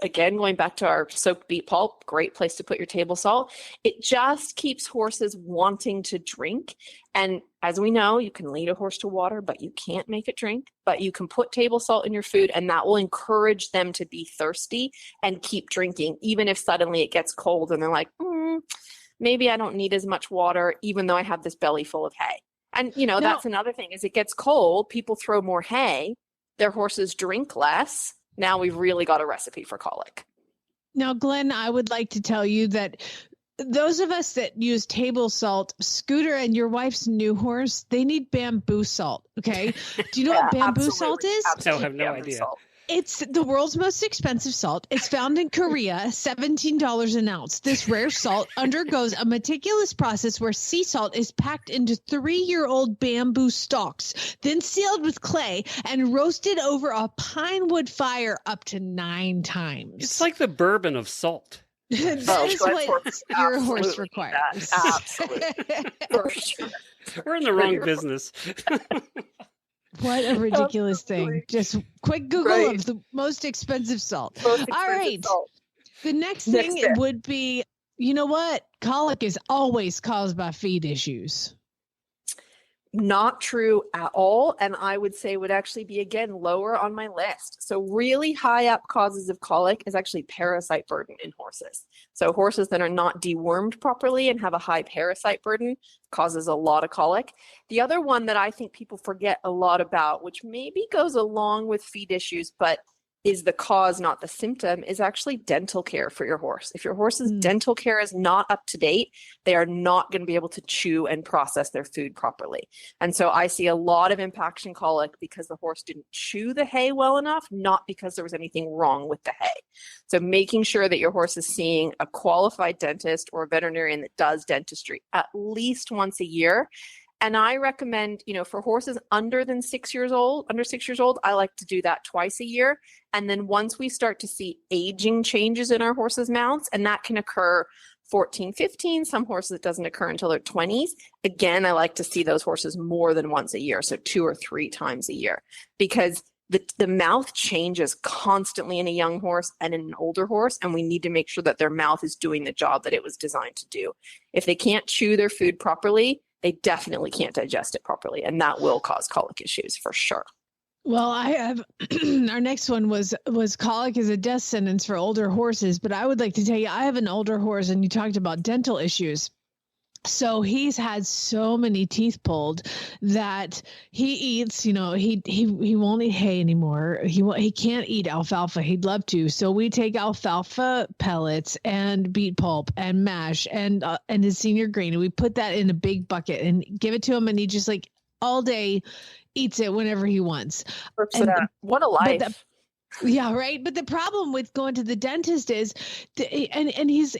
[SPEAKER 10] again, going back to our soaked beet pulp, great place to put your table salt. It just keeps horses wanting to drink. And as we know, you can lead a horse to water, but you can't make it drink. But you can put table salt in your food, and that will encourage them to be thirsty and keep drinking, even if suddenly it gets cold and they're like, maybe I don't need as much water, even though I have this belly full of hay. And, that's another thing. As it gets cold, people throw more hay, their horses drink less. Now we've really got a recipe for colic.
[SPEAKER 5] Now, Glenn, I would like to tell you that those of us that use table salt, Scooter and your wife's new horse, they need bamboo salt. Okay. Do you know what bamboo salt is?
[SPEAKER 4] I have no idea.
[SPEAKER 10] Salt.
[SPEAKER 5] It's the world's most expensive salt. It's found in Korea, $17 an ounce. This rare salt undergoes a meticulous process where sea salt is packed into 3-year-old bamboo stalks, then sealed with clay and roasted over a pine wood fire up to 9 times.
[SPEAKER 4] It's like the bourbon of salt.
[SPEAKER 5] That is what your horse requires.
[SPEAKER 10] Absolutely. For sure.
[SPEAKER 4] We're in the wrong business.
[SPEAKER 5] What a ridiculous thing. Just quick Google of the most expensive salt. All right.
[SPEAKER 10] Salt.
[SPEAKER 5] The next thing would be, you know what? Colic is always caused by feed issues.
[SPEAKER 10] Not true at all. And I would say would actually be, again, lower on my list. So really high up causes of colic is actually parasite burden in horses. So horses that are not dewormed properly and have a high parasite burden causes a lot of colic. The other one that I think people forget a lot about, which maybe goes along with feed issues, but is the cause, not the symptom, is actually dental care for your horse. If your horse's dental care is not up to date, they are not going to be able to chew and process their food properly. And so I see a lot of impaction colic because the horse didn't chew the hay well enough, not because there was anything wrong with the hay. So making sure that your horse is seeing a qualified dentist or a veterinarian that does dentistry at least once a year. And I recommend, for horses under 6 years old, I like to do that twice a year. And then once we start to see aging changes in our horses' mouths, and that can occur 14, 15, some horses it doesn't occur until their 20s. Again, I like to see those horses more than once a year, so 2 or 3 times a year, because the mouth changes constantly in a young horse and in an older horse, and we need to make sure that their mouth is doing the job that it was designed to do. If they can't chew their food properly, they definitely can't digest it properly, and that will cause colic issues for sure.
[SPEAKER 5] Well, I have our next one was colic is a death sentence for older horses, but I would like to tell you, I have an older horse, and you talked about dental issues. So he's had so many teeth pulled that he eats, he won't eat hay anymore. He can't eat alfalfa. He'd love to. So we take alfalfa pellets and beet pulp and mash and his senior grain, and we put that in a big bucket and give it to him, and he just all day eats it whenever he wants.
[SPEAKER 10] What a life.
[SPEAKER 5] Yeah, right. But the problem with going to the dentist is, and he's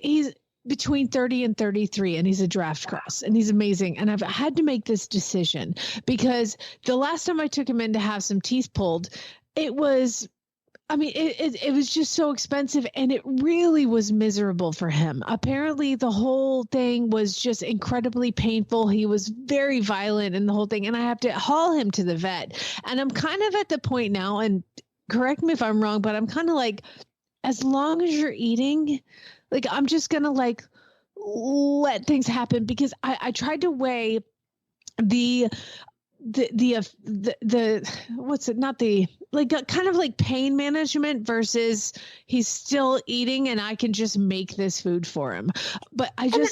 [SPEAKER 5] between 30 and 33, and he's a draft cross, and he's amazing. And I've had to make this decision because the last time I took him in to have some teeth pulled, it was just so expensive, and it really was miserable for him. Apparently the whole thing was just incredibly painful. He was very violent in the whole thing, and I have to haul him to the vet. And I'm kind of at the point now, and correct me if I'm wrong, but I'm kind of like, as long as you're eating, I'm just going to let things happen, because I tried to weigh the what's it? Not the, kind of like pain management versus he's still eating and I can just make this food for him. But I think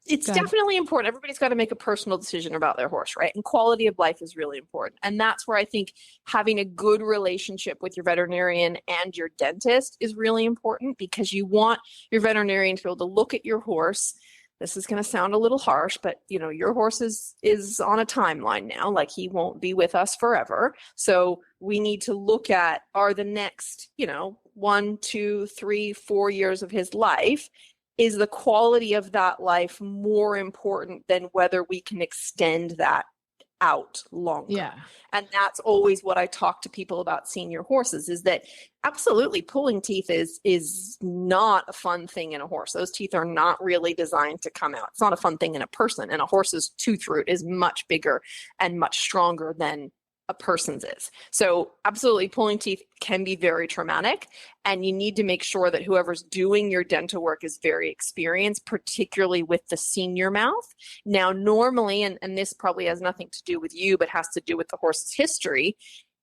[SPEAKER 10] it's definitely important. Everybody's got to make a personal decision about their horse, right? And quality of life is really important. And that's where I think having a good relationship with your veterinarian and your dentist is really important, because you want your veterinarian to be able to look at your horse. This is going to sound a little harsh, but your horse is on a timeline now. He won't be with us forever. So we need to look at, are the next, 1, 2, 3, 4 years of his life, is the quality of that life more important than whether we can extend that out longer?
[SPEAKER 5] Yeah.
[SPEAKER 10] And that's always what I talk to people about senior horses, is that absolutely pulling teeth is not a fun thing in a horse. Those teeth are not really designed to come out. It's not a fun thing in a person, and a horse's tooth root is much bigger and much stronger than a person's is. So absolutely pulling teeth can be very traumatic, and you need to make sure that whoever's doing your dental work is very experienced, particularly with the senior mouth. Now, normally, and this probably has nothing to do with you, but has to do with the horse's history,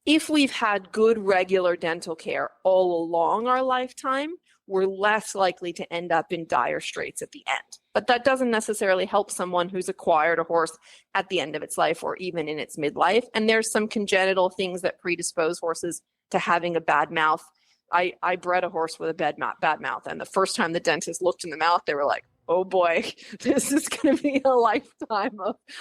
[SPEAKER 10] if we've had good regular dental care all along our lifetime, we're less likely to end up in dire straits at the end. But that doesn't necessarily help someone who's acquired a horse at the end of its life or even in its midlife. And there's some congenital things that predispose horses to having a bad mouth. I bred a horse with a bad mouth. And the first time the dentist looked in the mouth, they were like, oh boy, this is going to be a lifetime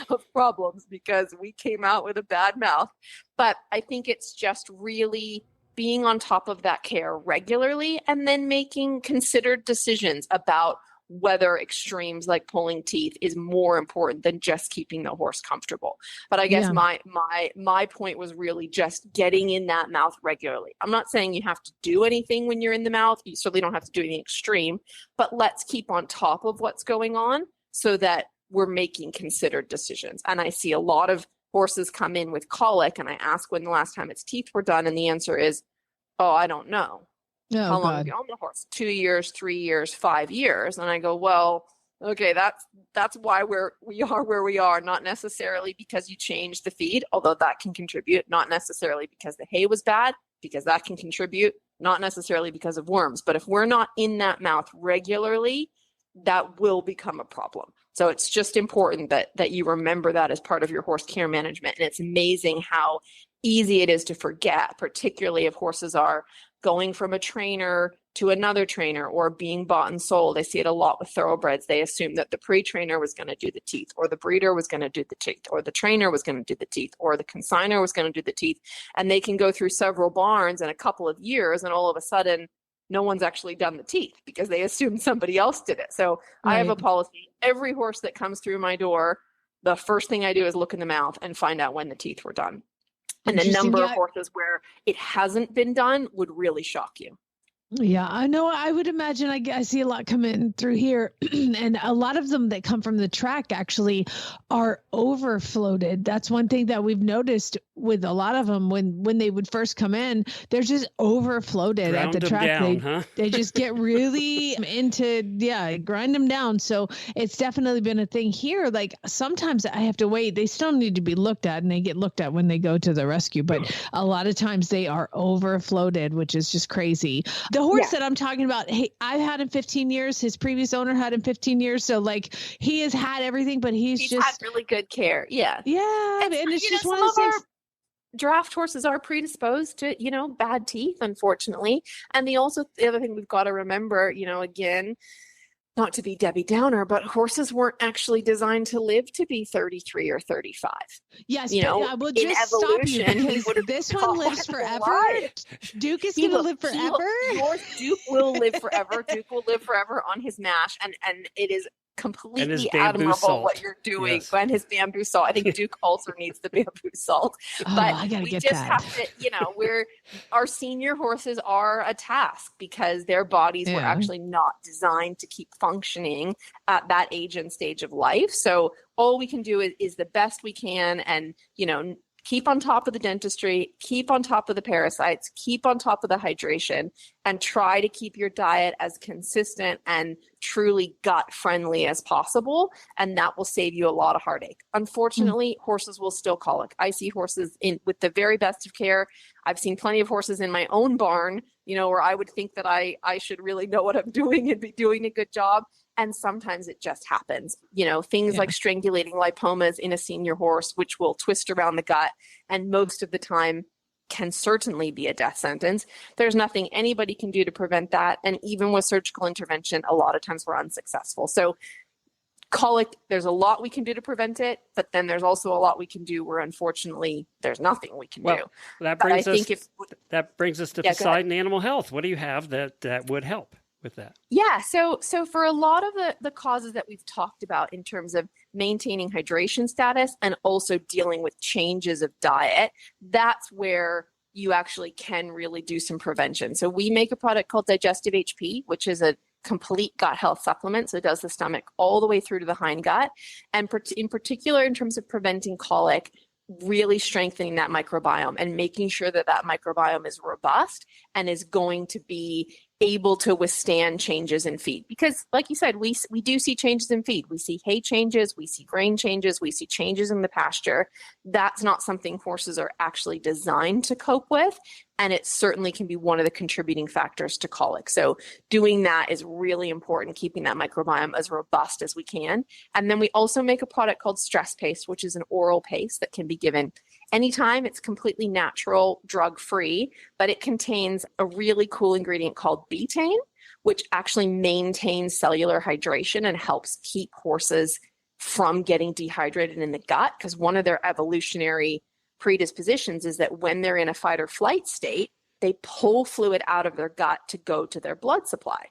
[SPEAKER 10] of problems, because we came out with a bad mouth. But I think it's just really being on top of that care regularly, and then making considered decisions about whether extremes like pulling teeth is more important than just keeping the horse comfortable. But I guess my point was really just getting in that mouth regularly. I'm not saying you have to do anything when you're in the mouth. You certainly don't have to do anything extreme, but let's keep on top of what's going on so that we're making considered decisions. And I see a lot of horses come in with colic, and I ask when the last time its teeth were done, and the answer is, oh, I don't know. How long have you owned the horse? 2 years, 3 years, 5 years. And I go, well, okay, that's why we are where we are, not necessarily because you changed the feed, although that can contribute, not necessarily because the hay was bad, because that can contribute, not necessarily because of worms. But if we're not in that mouth regularly, that will become a problem. So it's just important that you remember that as part of your horse care management. And it's amazing how easy it is to forget, particularly if horses are going from a trainer to another trainer or being bought and sold. I see it a lot with thoroughbreds. They assume that the pre-trainer was going to do the teeth, or the breeder was going to do the teeth, or the trainer was going to do the teeth, or the consignor was going to do the teeth. And they can go through several barns in a couple of years, and all of a sudden, no one's actually done the teeth because they assumed somebody else did it. So
[SPEAKER 5] Right.
[SPEAKER 10] I have a policy. Every horse that comes through my door, the first thing I do is look in the mouth and find out when the teeth were done. And the
[SPEAKER 5] Interesting.
[SPEAKER 10] number
[SPEAKER 5] Yeah.
[SPEAKER 10] of horses where it hasn't been done would really shock you.
[SPEAKER 5] Yeah, I know. I would imagine I see a lot coming through here, and a lot of them that come from the track actually are overfloated. That's one thing that we've noticed with a lot of them when they would first come in. They're just overfloated
[SPEAKER 4] Ground
[SPEAKER 5] at the
[SPEAKER 4] them
[SPEAKER 5] track.
[SPEAKER 4] down, huh?
[SPEAKER 5] They just get really into, grind them down. So it's definitely been a thing here. Like sometimes I have to wait. They still need to be looked at, and they get looked at when they go to the rescue. But a lot of times they are overfloated, which is just crazy. The horse that I'm talking about, hey, I've had him 15 years. His previous owner had him 15 years. So like he has had everything, but he's just
[SPEAKER 10] had really good care. Yeah.
[SPEAKER 5] Yeah. And it's just one of those
[SPEAKER 10] some of
[SPEAKER 5] things.
[SPEAKER 10] our draft horses are predisposed to, bad teeth, unfortunately. And the other thing we've got to remember, again, not to be Debbie Downer, but horses weren't actually designed to live to be 33 or 35.
[SPEAKER 5] Yes,
[SPEAKER 10] but
[SPEAKER 5] I will
[SPEAKER 10] in
[SPEAKER 5] just stop you
[SPEAKER 10] evolution,
[SPEAKER 5] because this one lives forever.
[SPEAKER 10] Right.
[SPEAKER 5] Duke is going to live forever.
[SPEAKER 10] Yours, Duke will live forever. Duke will live forever on his mash, and it is completely admirable
[SPEAKER 4] salt.
[SPEAKER 10] what you're doing.
[SPEAKER 4] Yes.
[SPEAKER 10] And his bamboo salt. I think Duke also needs the bamboo salt.
[SPEAKER 5] Oh,
[SPEAKER 10] But
[SPEAKER 5] I gotta
[SPEAKER 10] we
[SPEAKER 5] get
[SPEAKER 10] just
[SPEAKER 5] that.
[SPEAKER 10] have to, our senior horses are a task because their bodies were
[SPEAKER 5] Yeah.
[SPEAKER 10] actually not designed to keep functioning at that age and stage of life. So all we can do is the best we can, and keep on top of the dentistry, keep on top of the parasites, keep on top of the hydration, and try to keep your diet as consistent and truly gut friendly as possible. And that will save you a lot of heartache. Unfortunately, horses will still colic. I see horses with the very best of care. I've seen plenty of horses in my own barn, where I would think that I should really know what I'm doing and be doing a good job. And sometimes it just happens, things like strangulating lipomas in a senior horse, which will twist around the gut, and most of the time can certainly be a death sentence. There's nothing anybody can do to prevent that. And even with surgical intervention, a lot of times we're unsuccessful. So colic, there's a lot we can do to prevent it, but then there's also a lot we can do where unfortunately there's nothing we can do.
[SPEAKER 4] That
[SPEAKER 10] But I
[SPEAKER 4] brings us
[SPEAKER 10] think
[SPEAKER 4] that brings us to
[SPEAKER 10] Yeah, go ahead.
[SPEAKER 4] Poseidon Animal Health. What do you have that would help with that?
[SPEAKER 10] Yeah, so for a lot of the causes that we've talked about in terms of maintaining hydration status and also dealing with changes of diet, that's where you actually can really do some prevention. So we make a product called Digestive HP, which is a complete gut health supplement. So it does the stomach all the way through to the hind gut. And in particular, in terms of preventing colic, really strengthening that microbiome and making sure that microbiome is robust and is going to be able to withstand changes in feed. Because like you said, we do see changes in feed. We see hay changes, we see grain changes, we see changes in the pasture. That's not something horses are actually designed to cope with. And it certainly can be one of the contributing factors to colic. So doing that is really important, keeping that microbiome as robust as we can. And then we also make a product called Stress Paste, which is an oral paste that can be given anytime. It's completely natural, drug-free, but it contains a really cool ingredient called betaine, which actually maintains cellular hydration and helps keep horses from getting dehydrated in the gut. Because one of their evolutionary predispositions is that when they're in a fight or flight state, they pull fluid out of their gut to go to their blood supply.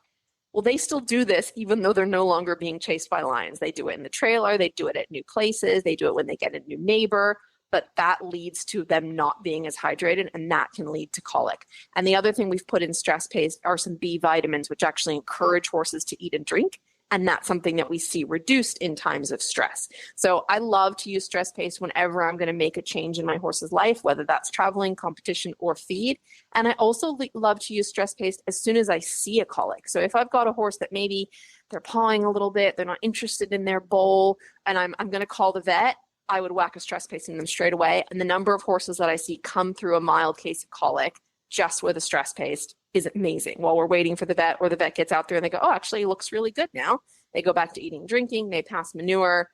[SPEAKER 10] Well, they still do this even though they're no longer being chased by lions. They do it in the trailer, they do it at new places, they do it when they get a new neighbor, but that leads to them not being as hydrated, and that can lead to colic. And the other thing we've put in Stress Paste are some B vitamins, which actually encourage horses to eat and drink. And that's something that we see reduced in times of stress. So I love to use Stress Paste whenever I'm going to make a change in my horse's life, whether that's traveling, competition, or feed. And I also love to use Stress Paste as soon as I see a colic. So if I've got a horse that maybe they're pawing a little bit, they're not interested in their bowl, and I'm going to call the vet, I would whack a Stress Paste in them straight away. And the number of horses that I see come through a mild case of colic just with a Stress Paste is amazing. While we're waiting for the vet, or the vet gets out there and they go, oh, actually it looks really good now. They go back to eating, drinking, they pass manure,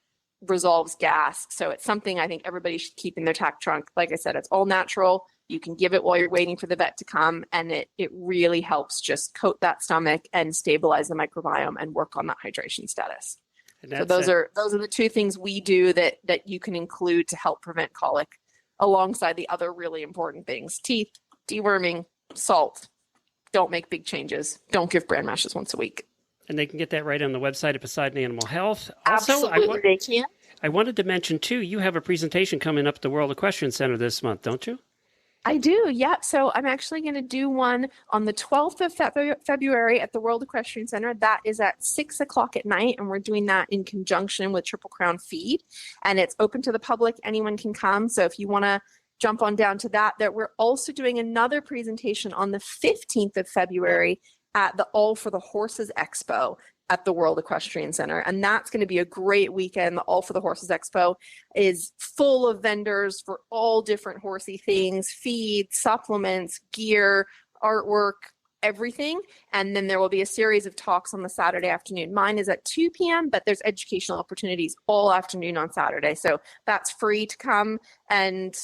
[SPEAKER 10] resolves gas. So it's something I think everybody should keep in their tack trunk. Like I said, it's all natural. You can give it while you're waiting for the vet to come, and it really helps just coat that stomach and stabilize the microbiome and work on that hydration status. So those are the two things we do that you can include to help prevent colic, alongside the other really important things: teeth, deworming, salt. Don't make big changes. Don't give bran mashes once a week.
[SPEAKER 4] And they can get that right on the website of Poseidon Animal Health.
[SPEAKER 10] Absolutely, they can.
[SPEAKER 4] I wanted to mention, too, you have a presentation coming up at the World Equestrian Center this month, don't you?
[SPEAKER 10] I do, yeah. So I'm actually going to do one on the 12th of February at the World Equestrian Center. That is at 6 o'clock at night, and we're doing that in conjunction with Triple Crown Feed. And it's open to the public. Anyone can come. So if you want to jump on down to that, we're also doing another presentation on the 15th of February at the All for the Horses Expo at the World Equestrian Center. And that's going to be a great weekend. The All for the Horses Expo is full of vendors for all different horsey things: feed, supplements, gear, artwork, everything. And then there will be a series of talks on the Saturday afternoon. Mine is at 2 p.m., but there's educational opportunities all afternoon on Saturday. So that's free to come. And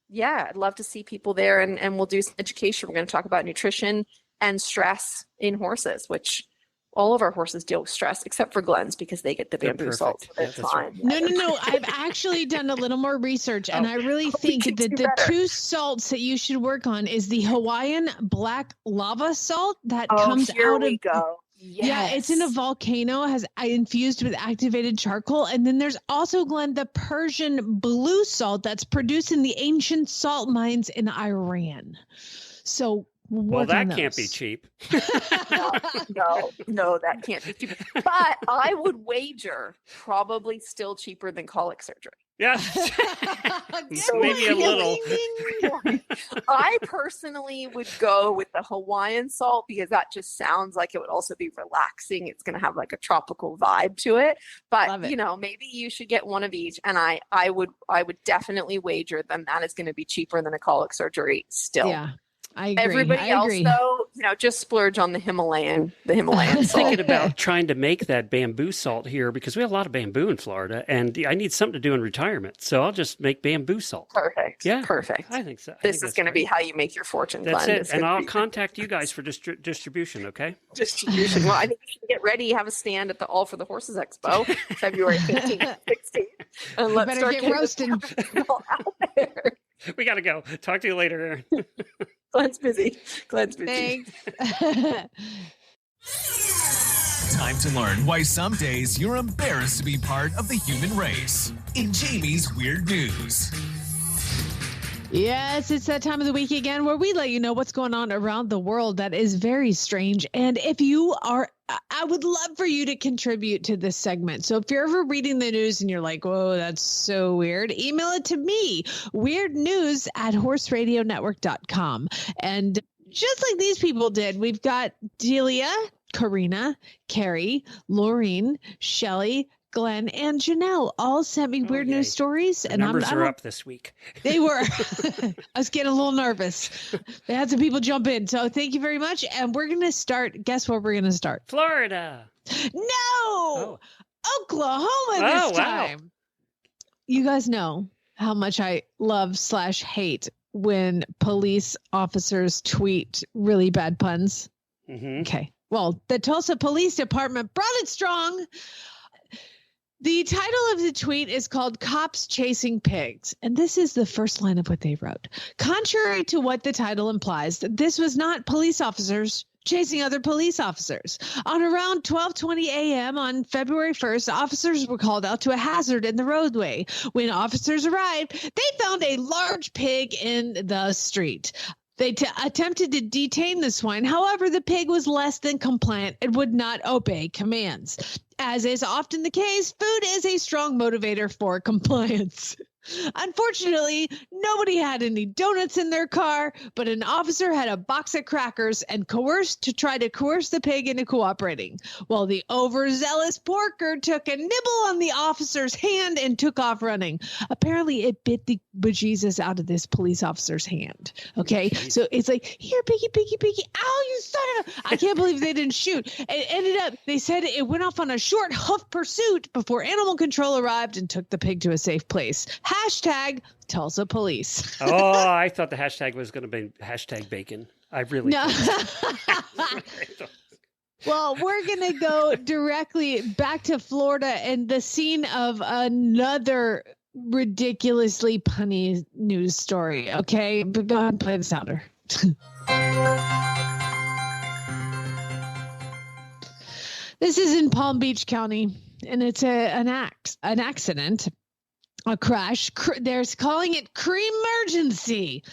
[SPEAKER 10] yeah, I'd love to see people there, and we'll do some education. We're going to talk about nutrition and stress in horses, which all of our horses deal with stress, except for Glenn's, because they get the bamboo salt. So that's fine.
[SPEAKER 5] Right. No. I've actually done a little more research, and I really think that the two salts that you should work on is the Hawaiian black lava salt that comes out of.
[SPEAKER 10] Go. Yes.
[SPEAKER 5] Yeah, it's in a volcano, infused with activated charcoal. And then there's also, Glenn, the Persian blue salt that's produced in the ancient salt mines in Iran. So
[SPEAKER 4] that can't be cheap.
[SPEAKER 10] No, that can't be cheap. But I would wager probably still cheaper than colic surgery.
[SPEAKER 4] Yeah, maybe a little.
[SPEAKER 10] I personally would go with the Hawaiian salt, because that just sounds like it would also be relaxing. It's going to have like a tropical vibe to it. But maybe you should get one of each. And I would definitely wager that is going to be cheaper than a colic surgery still.
[SPEAKER 5] Yeah. I agree.
[SPEAKER 10] Everybody else, though, just splurge on the Himalayan
[SPEAKER 4] I'm
[SPEAKER 10] salt.
[SPEAKER 4] thinking about trying to make that bamboo salt here, because we have a lot of bamboo in Florida, and I need something to do in retirement. So I'll just make bamboo salt.
[SPEAKER 10] Perfect.
[SPEAKER 4] Yeah.
[SPEAKER 10] Perfect.
[SPEAKER 4] I think so.
[SPEAKER 10] This is going to be how you make your fortune.
[SPEAKER 4] That's
[SPEAKER 10] Glenn.
[SPEAKER 4] it. And I'll contact you guys for distribution, okay?
[SPEAKER 10] Distribution. Well, I think you should get ready. Have a stand at the All for the Horses Expo, February 15th and 16th. And let's
[SPEAKER 5] better get roasted.
[SPEAKER 10] Out there.
[SPEAKER 4] We got to go. Talk to you later, Erin.
[SPEAKER 10] Glenn's busy.
[SPEAKER 5] Thanks.
[SPEAKER 6] Time to learn why some days you're embarrassed to be part of the human race. In Jamie's Weird News.
[SPEAKER 5] Yes, it's that time of the week again where we let you know what's going on around the world that is very strange. And if you are, I would love for you to contribute to this segment. So if you're ever reading the news and you're like, whoa, that's so weird, email it to me, weirdnews@horseradionetwork.com. And just like these people did, we've got Delia, Karina, Carrie, Laureen, Shelley, Glenn, and Janelle all sent me weird news stories.
[SPEAKER 4] The
[SPEAKER 5] and
[SPEAKER 4] numbers are up this week.
[SPEAKER 5] They were. I was getting a little nervous. They had some people jump in. So thank you very much. And we're going to start. Guess where we're going to start?
[SPEAKER 4] Florida.
[SPEAKER 5] No. Oklahoma this time. You guys know how much I love/hate when police officers tweet really bad puns.
[SPEAKER 4] Mm-hmm.
[SPEAKER 5] Okay. Well, the Tulsa Police Department brought it strong. The title of the tweet is called Cops Chasing Pigs, and this is the first line of what they wrote. Contrary to what the title implies, this was not police officers chasing other police officers. On around 12:20 a.m. on February 1st, officers were called out to a hazard in the roadway. When officers arrived, they found a large pig in the street. They attempted to detain the swine. However, the pig was less than compliant and would not obey commands. As is often the case, food is a strong motivator for compliance. Unfortunately, nobody had any donuts in their car, but an officer had a box of crackers and tried to coerce the pig into cooperating. While the overzealous porker took a nibble on the officer's hand and took off running. Apparently, it bit the bejesus out of this police officer's hand. Okay, so it's like, here, piggy, piggy, piggy. Ow, you son of a... I can't believe they didn't shoot. It ended up, they said it went off on a short hoof pursuit before animal control arrived and took the pig to a safe place. Hashtag Tulsa police.
[SPEAKER 4] Oh, I thought the hashtag was going to be hashtag bacon. I really
[SPEAKER 5] No. Well, we're going to go directly back to Florida and the scene of another ridiculously punny news story. Okay, but go ahead and play the sounder. This is in Palm Beach County, and it's an accident. A crash. They're calling it cream-emergency.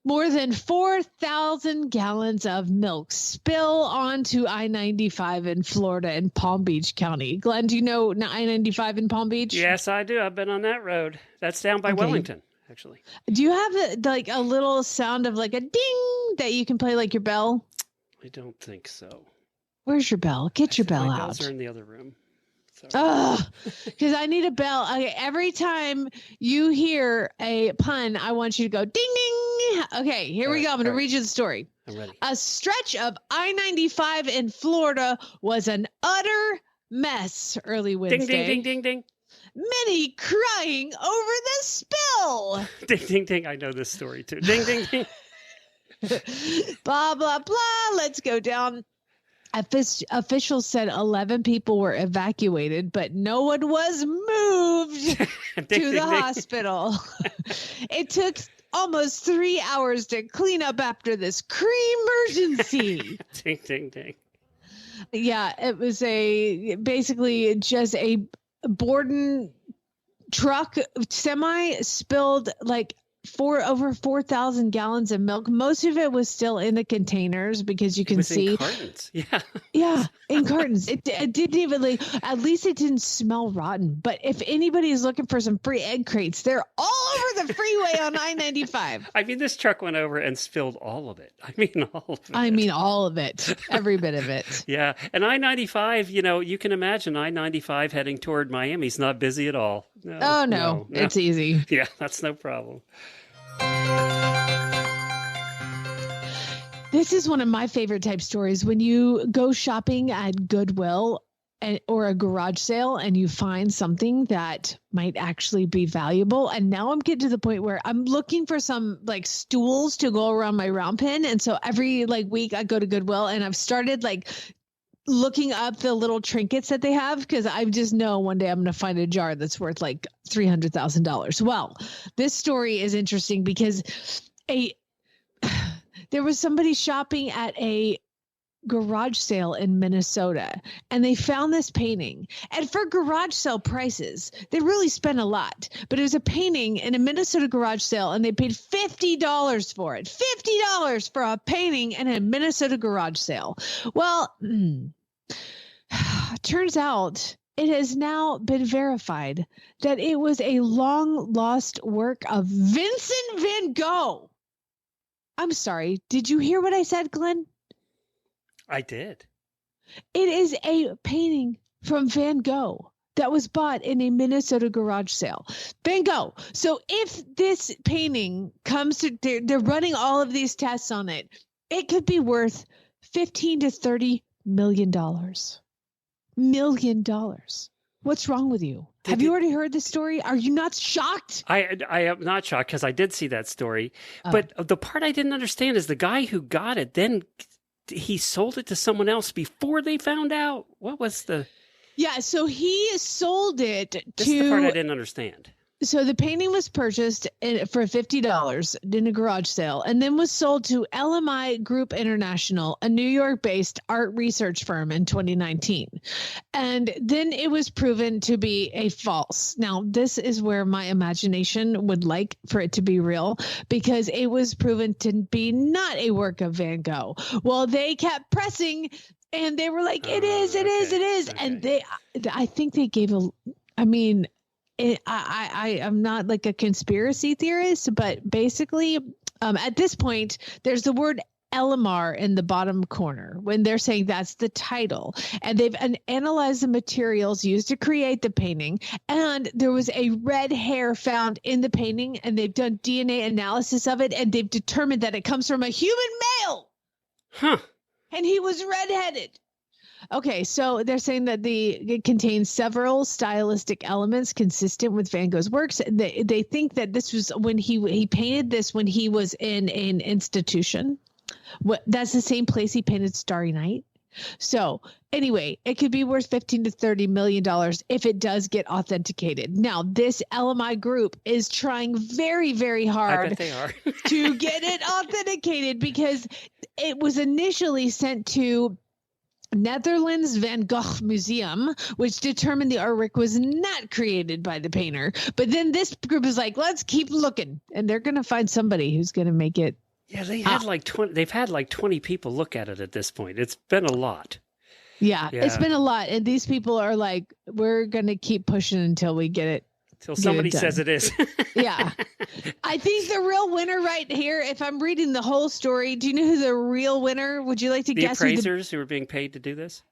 [SPEAKER 5] More than 4,000 gallons of milk spill onto I-95 in Florida in Palm Beach County. Glenn, do you know I-95 in Palm Beach?
[SPEAKER 4] Yes, I do. I've been on that road. That's down by Wellington, actually.
[SPEAKER 5] Do you have a little sound of like a ding that you can play like your bell?
[SPEAKER 4] I don't think so.
[SPEAKER 5] Where's your bell? Get your bell
[SPEAKER 4] my
[SPEAKER 5] out.
[SPEAKER 4] bells are in the other room.
[SPEAKER 5] Because I need a bell. Okay, every time you hear a pun, I want you to go ding ding. Okay, here we go. I'm going to read you the story.
[SPEAKER 4] I'm ready.
[SPEAKER 5] A stretch of I-95 in Florida was an utter mess early Wednesday.
[SPEAKER 4] Ding ding ding ding ding.
[SPEAKER 5] Many crying over the spill.
[SPEAKER 4] Ding ding ding. I know this story too. Ding ding ding.
[SPEAKER 5] Blah blah blah. Let's go down. Officials said 11 people were evacuated, but no one was moved to the hospital. It took almost 3 hours to clean up after this cream-emergency.
[SPEAKER 4] Ding, ding, ding.
[SPEAKER 5] Yeah, it was basically just a Borden truck semi spilled like over 4,000 gallons of milk. Most of it was still in the containers because you can see
[SPEAKER 4] in cartons.
[SPEAKER 5] Yeah, in cartons. It didn't even at least it didn't smell rotten. But if anybody is looking for some free egg crates, they're all over the freeway on I-95.
[SPEAKER 4] I mean, this truck went over and spilled all of it. I mean,
[SPEAKER 5] all of it. Every bit of it.
[SPEAKER 4] Yeah. And I-95, you can imagine I-95 heading toward Miami is not busy at all. No.
[SPEAKER 5] It's easy.
[SPEAKER 4] Yeah, that's no problem.
[SPEAKER 5] This is one of my favorite type stories. When you go shopping at Goodwill or a garage sale and you find something that might actually be valuable. And now I'm getting to the point where I'm looking for some like stools to go around my round pen. And so every week I go to Goodwill and I've started looking up the little trinkets that they have because I just know one day I'm going to find a jar that's worth $300,000. Well, this story is interesting because there was somebody shopping at a garage sale in Minnesota and they found this painting. And for garage sale prices, they really spent a lot. But it was a painting in a Minnesota garage sale and they paid $50 for it. $50 for a painting in a Minnesota garage sale. Well, turns out it has now been verified that it was a long lost work of Vincent van Gogh. I'm sorry. Did you hear what I said, Glenn?
[SPEAKER 4] I did.
[SPEAKER 5] It is a painting from Van Gogh that was bought in a Minnesota garage sale. Van Gogh. So if this painting comes to, they're running all of these tests on it, it could be worth $15 to $30 million. $1 million. What's wrong with you? Have you already heard this story? Are you not shocked?
[SPEAKER 4] I am not shocked because I did see that story. Oh. But the part I didn't understand is the guy who got it, then he sold it to someone else before they found out. What was the...
[SPEAKER 5] Yeah, so he sold it
[SPEAKER 4] This is the part I didn't understand.
[SPEAKER 5] So the painting was purchased for $50 in a garage sale and then was sold to LMI Group International, a New York-based art research firm in 2019. And then it was proven to be a false. Now, this is where my imagination would like for it to be real because it was proven to be not a work of Van Gogh. Well, they kept pressing and they were like, it is.
[SPEAKER 4] Okay.
[SPEAKER 5] And I think they gave I'm not like a conspiracy theorist, but basically at this point, there's the word Elamar in the bottom corner when they're saying that's the title, and they've analyzed the materials used to create the painting, and there was a red hair found in the painting, and they've done DNA analysis of it, and they've determined that it comes from a human male.
[SPEAKER 4] Huh.
[SPEAKER 5] And he was redheaded. Okay, so they're saying that it contains several stylistic elements consistent with Van Gogh's works. They think that this was when he painted this when he was in an institution. That's the same place he painted Starry Night. So anyway, it could be worth $15 to $30 million if it does get authenticated. Now, this LMI group is trying very, very hard
[SPEAKER 4] I bet they are.
[SPEAKER 5] to get it authenticated because it was initially sent to Netherlands Van Gogh Museum, which determined the artwork was not created by the painter. But then this group is like, let's keep looking, and they're going to find somebody who's going to make it.
[SPEAKER 4] Yeah, they've had like 20 people look at it at this point. It's been a lot.
[SPEAKER 5] Yeah, it's been a lot. And these people are like, we're going to keep pushing until we get it.
[SPEAKER 4] Until somebody says it is.
[SPEAKER 5] Yeah. I think the real winner right here, if I'm reading the whole story, do you know who the real winner? Would you like to guess?
[SPEAKER 4] The appraisers who are being paid to do this?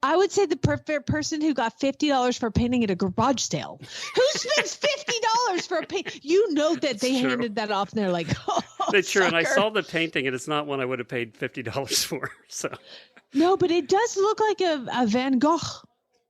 [SPEAKER 5] I would say the perfect person who got $50 for painting at a garage sale. Who spends $50 for a paint? You know that they handed that off and they're like, oh,
[SPEAKER 4] that's true. And I
[SPEAKER 5] sucker.
[SPEAKER 4] saw the painting and it's not one I would have paid $50 for. So
[SPEAKER 5] no, but it does look like a Van Gogh.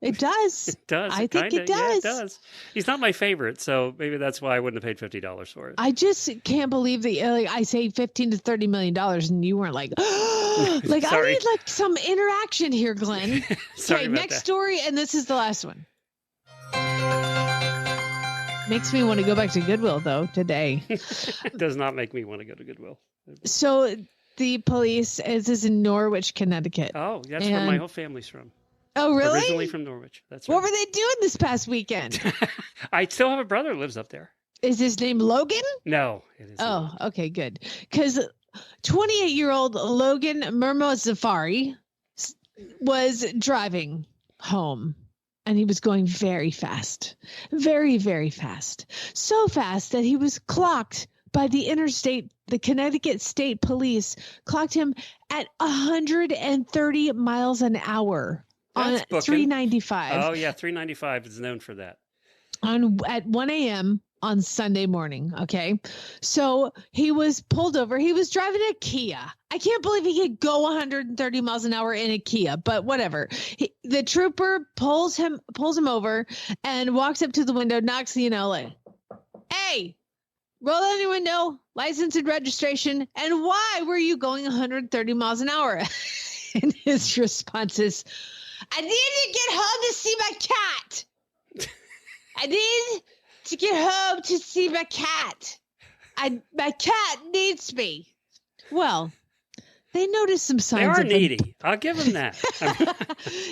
[SPEAKER 5] It does.
[SPEAKER 4] It does.
[SPEAKER 5] I think it does.
[SPEAKER 4] Yeah, it does. He's not my favorite, so maybe that's why I wouldn't have paid $50 for it.
[SPEAKER 5] I just can't believe that I say $15 to $30 million and you weren't like, like I need like some interaction here, Glenn. Okay, next story, and this is the last one. Makes me want to go back to Goodwill though today.
[SPEAKER 4] It does not make me want to go to Goodwill.
[SPEAKER 5] So the police is in Norwich, Connecticut.
[SPEAKER 4] Oh, that's where my whole family's from.
[SPEAKER 5] Oh, really?
[SPEAKER 4] Originally from Norwich. That's right.
[SPEAKER 5] What were they doing this past weekend?
[SPEAKER 4] I still have a brother who lives up there.
[SPEAKER 5] Is his name Logan?
[SPEAKER 4] No, it is.
[SPEAKER 5] Oh, okay, good. Because 28-year-old Logan Murmazafari was driving home, and he was going very fast, very, very fast. So fast that he was clocked by the Connecticut State Police clocked him at 130 miles an hour.
[SPEAKER 4] That's
[SPEAKER 5] on
[SPEAKER 4] booking.
[SPEAKER 5] 395.
[SPEAKER 4] Oh, yeah, 395 is known for that.
[SPEAKER 5] At 1 a.m. on Sunday morning, okay? So he was pulled over. He was driving a Kia. I can't believe he could go 130 miles an hour in a Kia, but whatever. The trooper pulls him over and walks up to the window, knocks, like, hey, roll down your window, license and registration, and why were you going 130 miles an hour? And his response is, I need to get home to see my cat. I need to get home to see my cat. My cat needs me. Well, they noticed some signs.
[SPEAKER 4] They are needy. I'll give them that.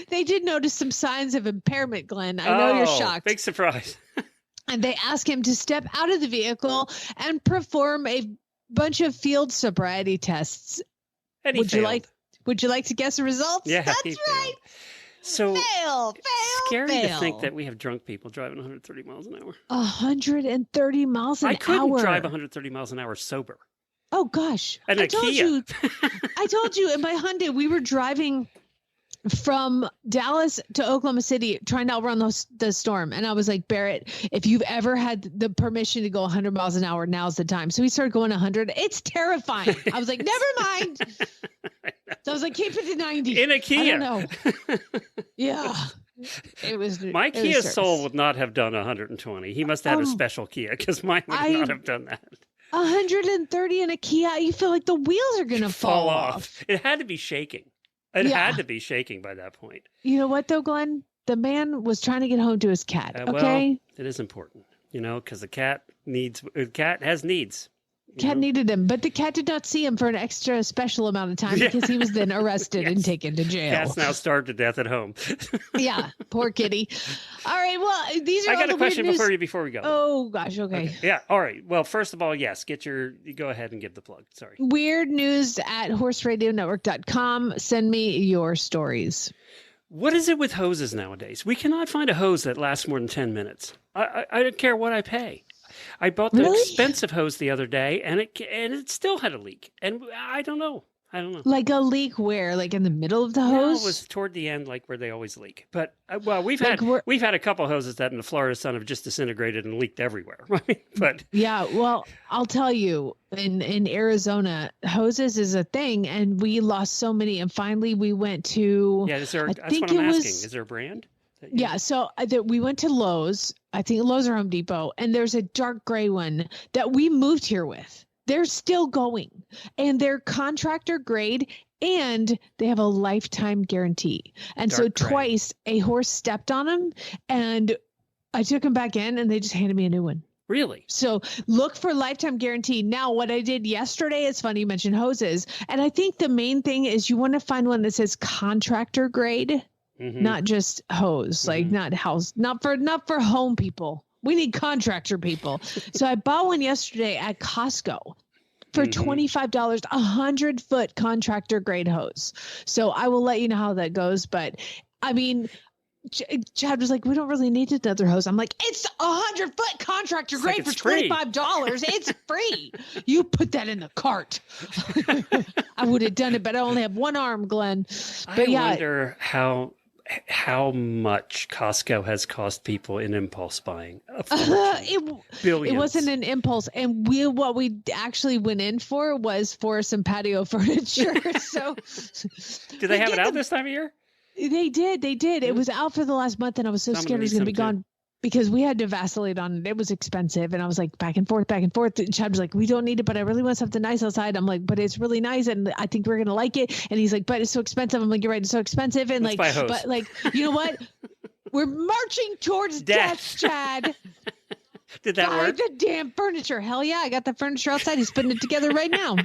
[SPEAKER 5] They did notice some signs of impairment, Glenn. I know you're shocked.
[SPEAKER 4] Big surprise.
[SPEAKER 5] And they asked him to step out of the vehicle and perform a bunch of field sobriety tests.
[SPEAKER 4] And
[SPEAKER 5] Would you like to guess the results?
[SPEAKER 4] Yeah,
[SPEAKER 5] that's right.
[SPEAKER 4] So
[SPEAKER 5] fail.
[SPEAKER 4] Scary to think that we have drunk people driving 130 miles an hour.
[SPEAKER 5] 130 miles an hour.
[SPEAKER 4] I couldn't drive 130 miles an hour sober.
[SPEAKER 5] Oh gosh!
[SPEAKER 4] And
[SPEAKER 5] I told you in my Hyundai we were driving from Dallas to Oklahoma City trying to outrun the storm. And I was like, Barrett, if you've ever had the permission to go 100 miles an hour, now's the time. So we started going 100. It's terrifying. I was like, never mind. So I was like, keep it to 90.
[SPEAKER 4] In a Kia.
[SPEAKER 5] I don't know. Yeah. It was
[SPEAKER 4] my Kia Soul would not have done 120. He must have a special Kia because mine would not have done that.
[SPEAKER 5] 130 in a Kia, you feel like the wheels are going to fall off.
[SPEAKER 4] It had to be shaking. It had to be shaking by that point.
[SPEAKER 5] You know what, though, Glenn? The man was trying to get home to his cat, okay?
[SPEAKER 4] Well, it is important, because the cat has needs.
[SPEAKER 5] Cat needed him, but the cat did not see him for an extra special amount of time because he was then arrested and taken to jail.
[SPEAKER 4] Cat's now starved to death at home.
[SPEAKER 5] Yeah, poor kitty. All right, well, these are
[SPEAKER 4] I got a question before we go.
[SPEAKER 5] Oh, gosh, okay.
[SPEAKER 4] Yeah, all right. Well, first of all, yes, go ahead and give the plug. Sorry.
[SPEAKER 5] Weird news at horseradionetwork.com. Send me your stories.
[SPEAKER 4] What is it with hoses nowadays? We cannot find a hose that lasts more than 10 minutes. I don't care what I pay. I bought the expensive hose the other day, and it still had a leak. And I don't know.
[SPEAKER 5] Like a leak where? Like in the middle of the hose?
[SPEAKER 4] No, it was toward the end, like where they always leak. But we've had a couple hoses that in the Florida sun have just disintegrated and leaked everywhere. But
[SPEAKER 5] yeah, well, I'll tell you, in Arizona, hoses is a thing, and we lost so many. And finally, we went to.
[SPEAKER 4] Yeah, that's what I'm asking. Is there a brand?
[SPEAKER 5] Yeah, so we went to Lowe's. I think Lowe's or Home Depot, and there's a dark gray one that we moved here with. They're still going, and they're contractor grade, and they have a lifetime guarantee. And so twice a horse stepped on them, and I took them back in, and they just handed me a new one.
[SPEAKER 4] Really?
[SPEAKER 5] So look for lifetime guarantee. Now, what I did yesterday, it's funny you mentioned hoses, and I think the main thing is you want to find one that says contractor grade, not just hose, like not for home people. We need contractor people. So I bought one yesterday at Costco for $25, 100-foot contractor grade hose. So I will let you know how that goes. But I mean, Chad was like, we don't really need another hose. I'm like, it's 100-foot contractor grade for $25. It's free. You put that in the cart. I would have done it, but I only have one arm, Glenn. But
[SPEAKER 4] I wonder how much Costco has cost people in impulse buying.
[SPEAKER 5] It wasn't an impulse. And what we actually went in for was for some patio furniture. So
[SPEAKER 4] do they have it out this time of year?
[SPEAKER 5] They did. It was out for the last month, and I was so scared it was going to be gone because we had to vacillate on it. It was expensive, and I was like back and forth. And Chad was like, we don't need it, but I really want something nice outside. I'm like, but it's really nice, and I think we're going to like it. And he's like, but it's so expensive. I'm like, you're right, it's so expensive. And but you know what? We're marching towards death, Chad.
[SPEAKER 4] Did that work?
[SPEAKER 5] The damn furniture. Hell yeah, I got the furniture outside. He's putting it together right now.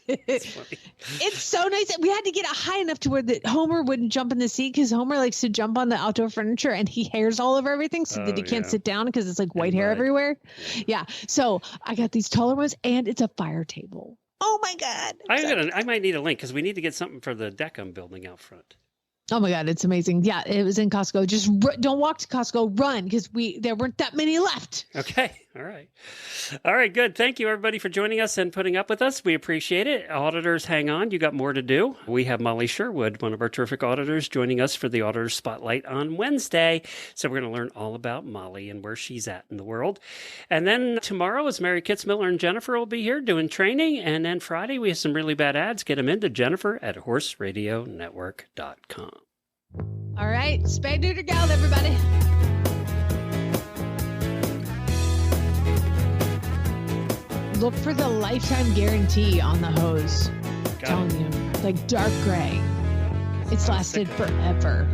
[SPEAKER 5] It's so nice. We had to get it high enough to where Homer wouldn't jump in the seat because Homer likes to jump on the outdoor furniture and he hairs all over everything so that he can't sit down because it's like white hair everywhere. Yeah. So I got these taller ones and it's a fire table. Oh my God.
[SPEAKER 4] I might need a link because we need to get something for the deck I'm building out front.
[SPEAKER 5] Oh my God, it's amazing. Yeah, it was in Costco. Just don't walk to Costco, run, because there weren't that many left.
[SPEAKER 4] Okay, all right, good. Thank you, everybody, for joining us and putting up with us. We appreciate it. Auditors, hang on. You got more to do. We have Molly Sherwood, one of our terrific auditors, joining us for the Auditor Spotlight on Wednesday. So we're going to learn all about Molly and where she's at in the world. And then tomorrow is Mary Kitzmiller and Jennifer will be here doing training. And then Friday, we have some really bad ads. Get them into Jennifer at horseradionetwork.com.
[SPEAKER 5] All right, spay, neuter, gal, everybody. Look for the lifetime guarantee on the hose. I'm telling you, like dark gray. It's lasted forever.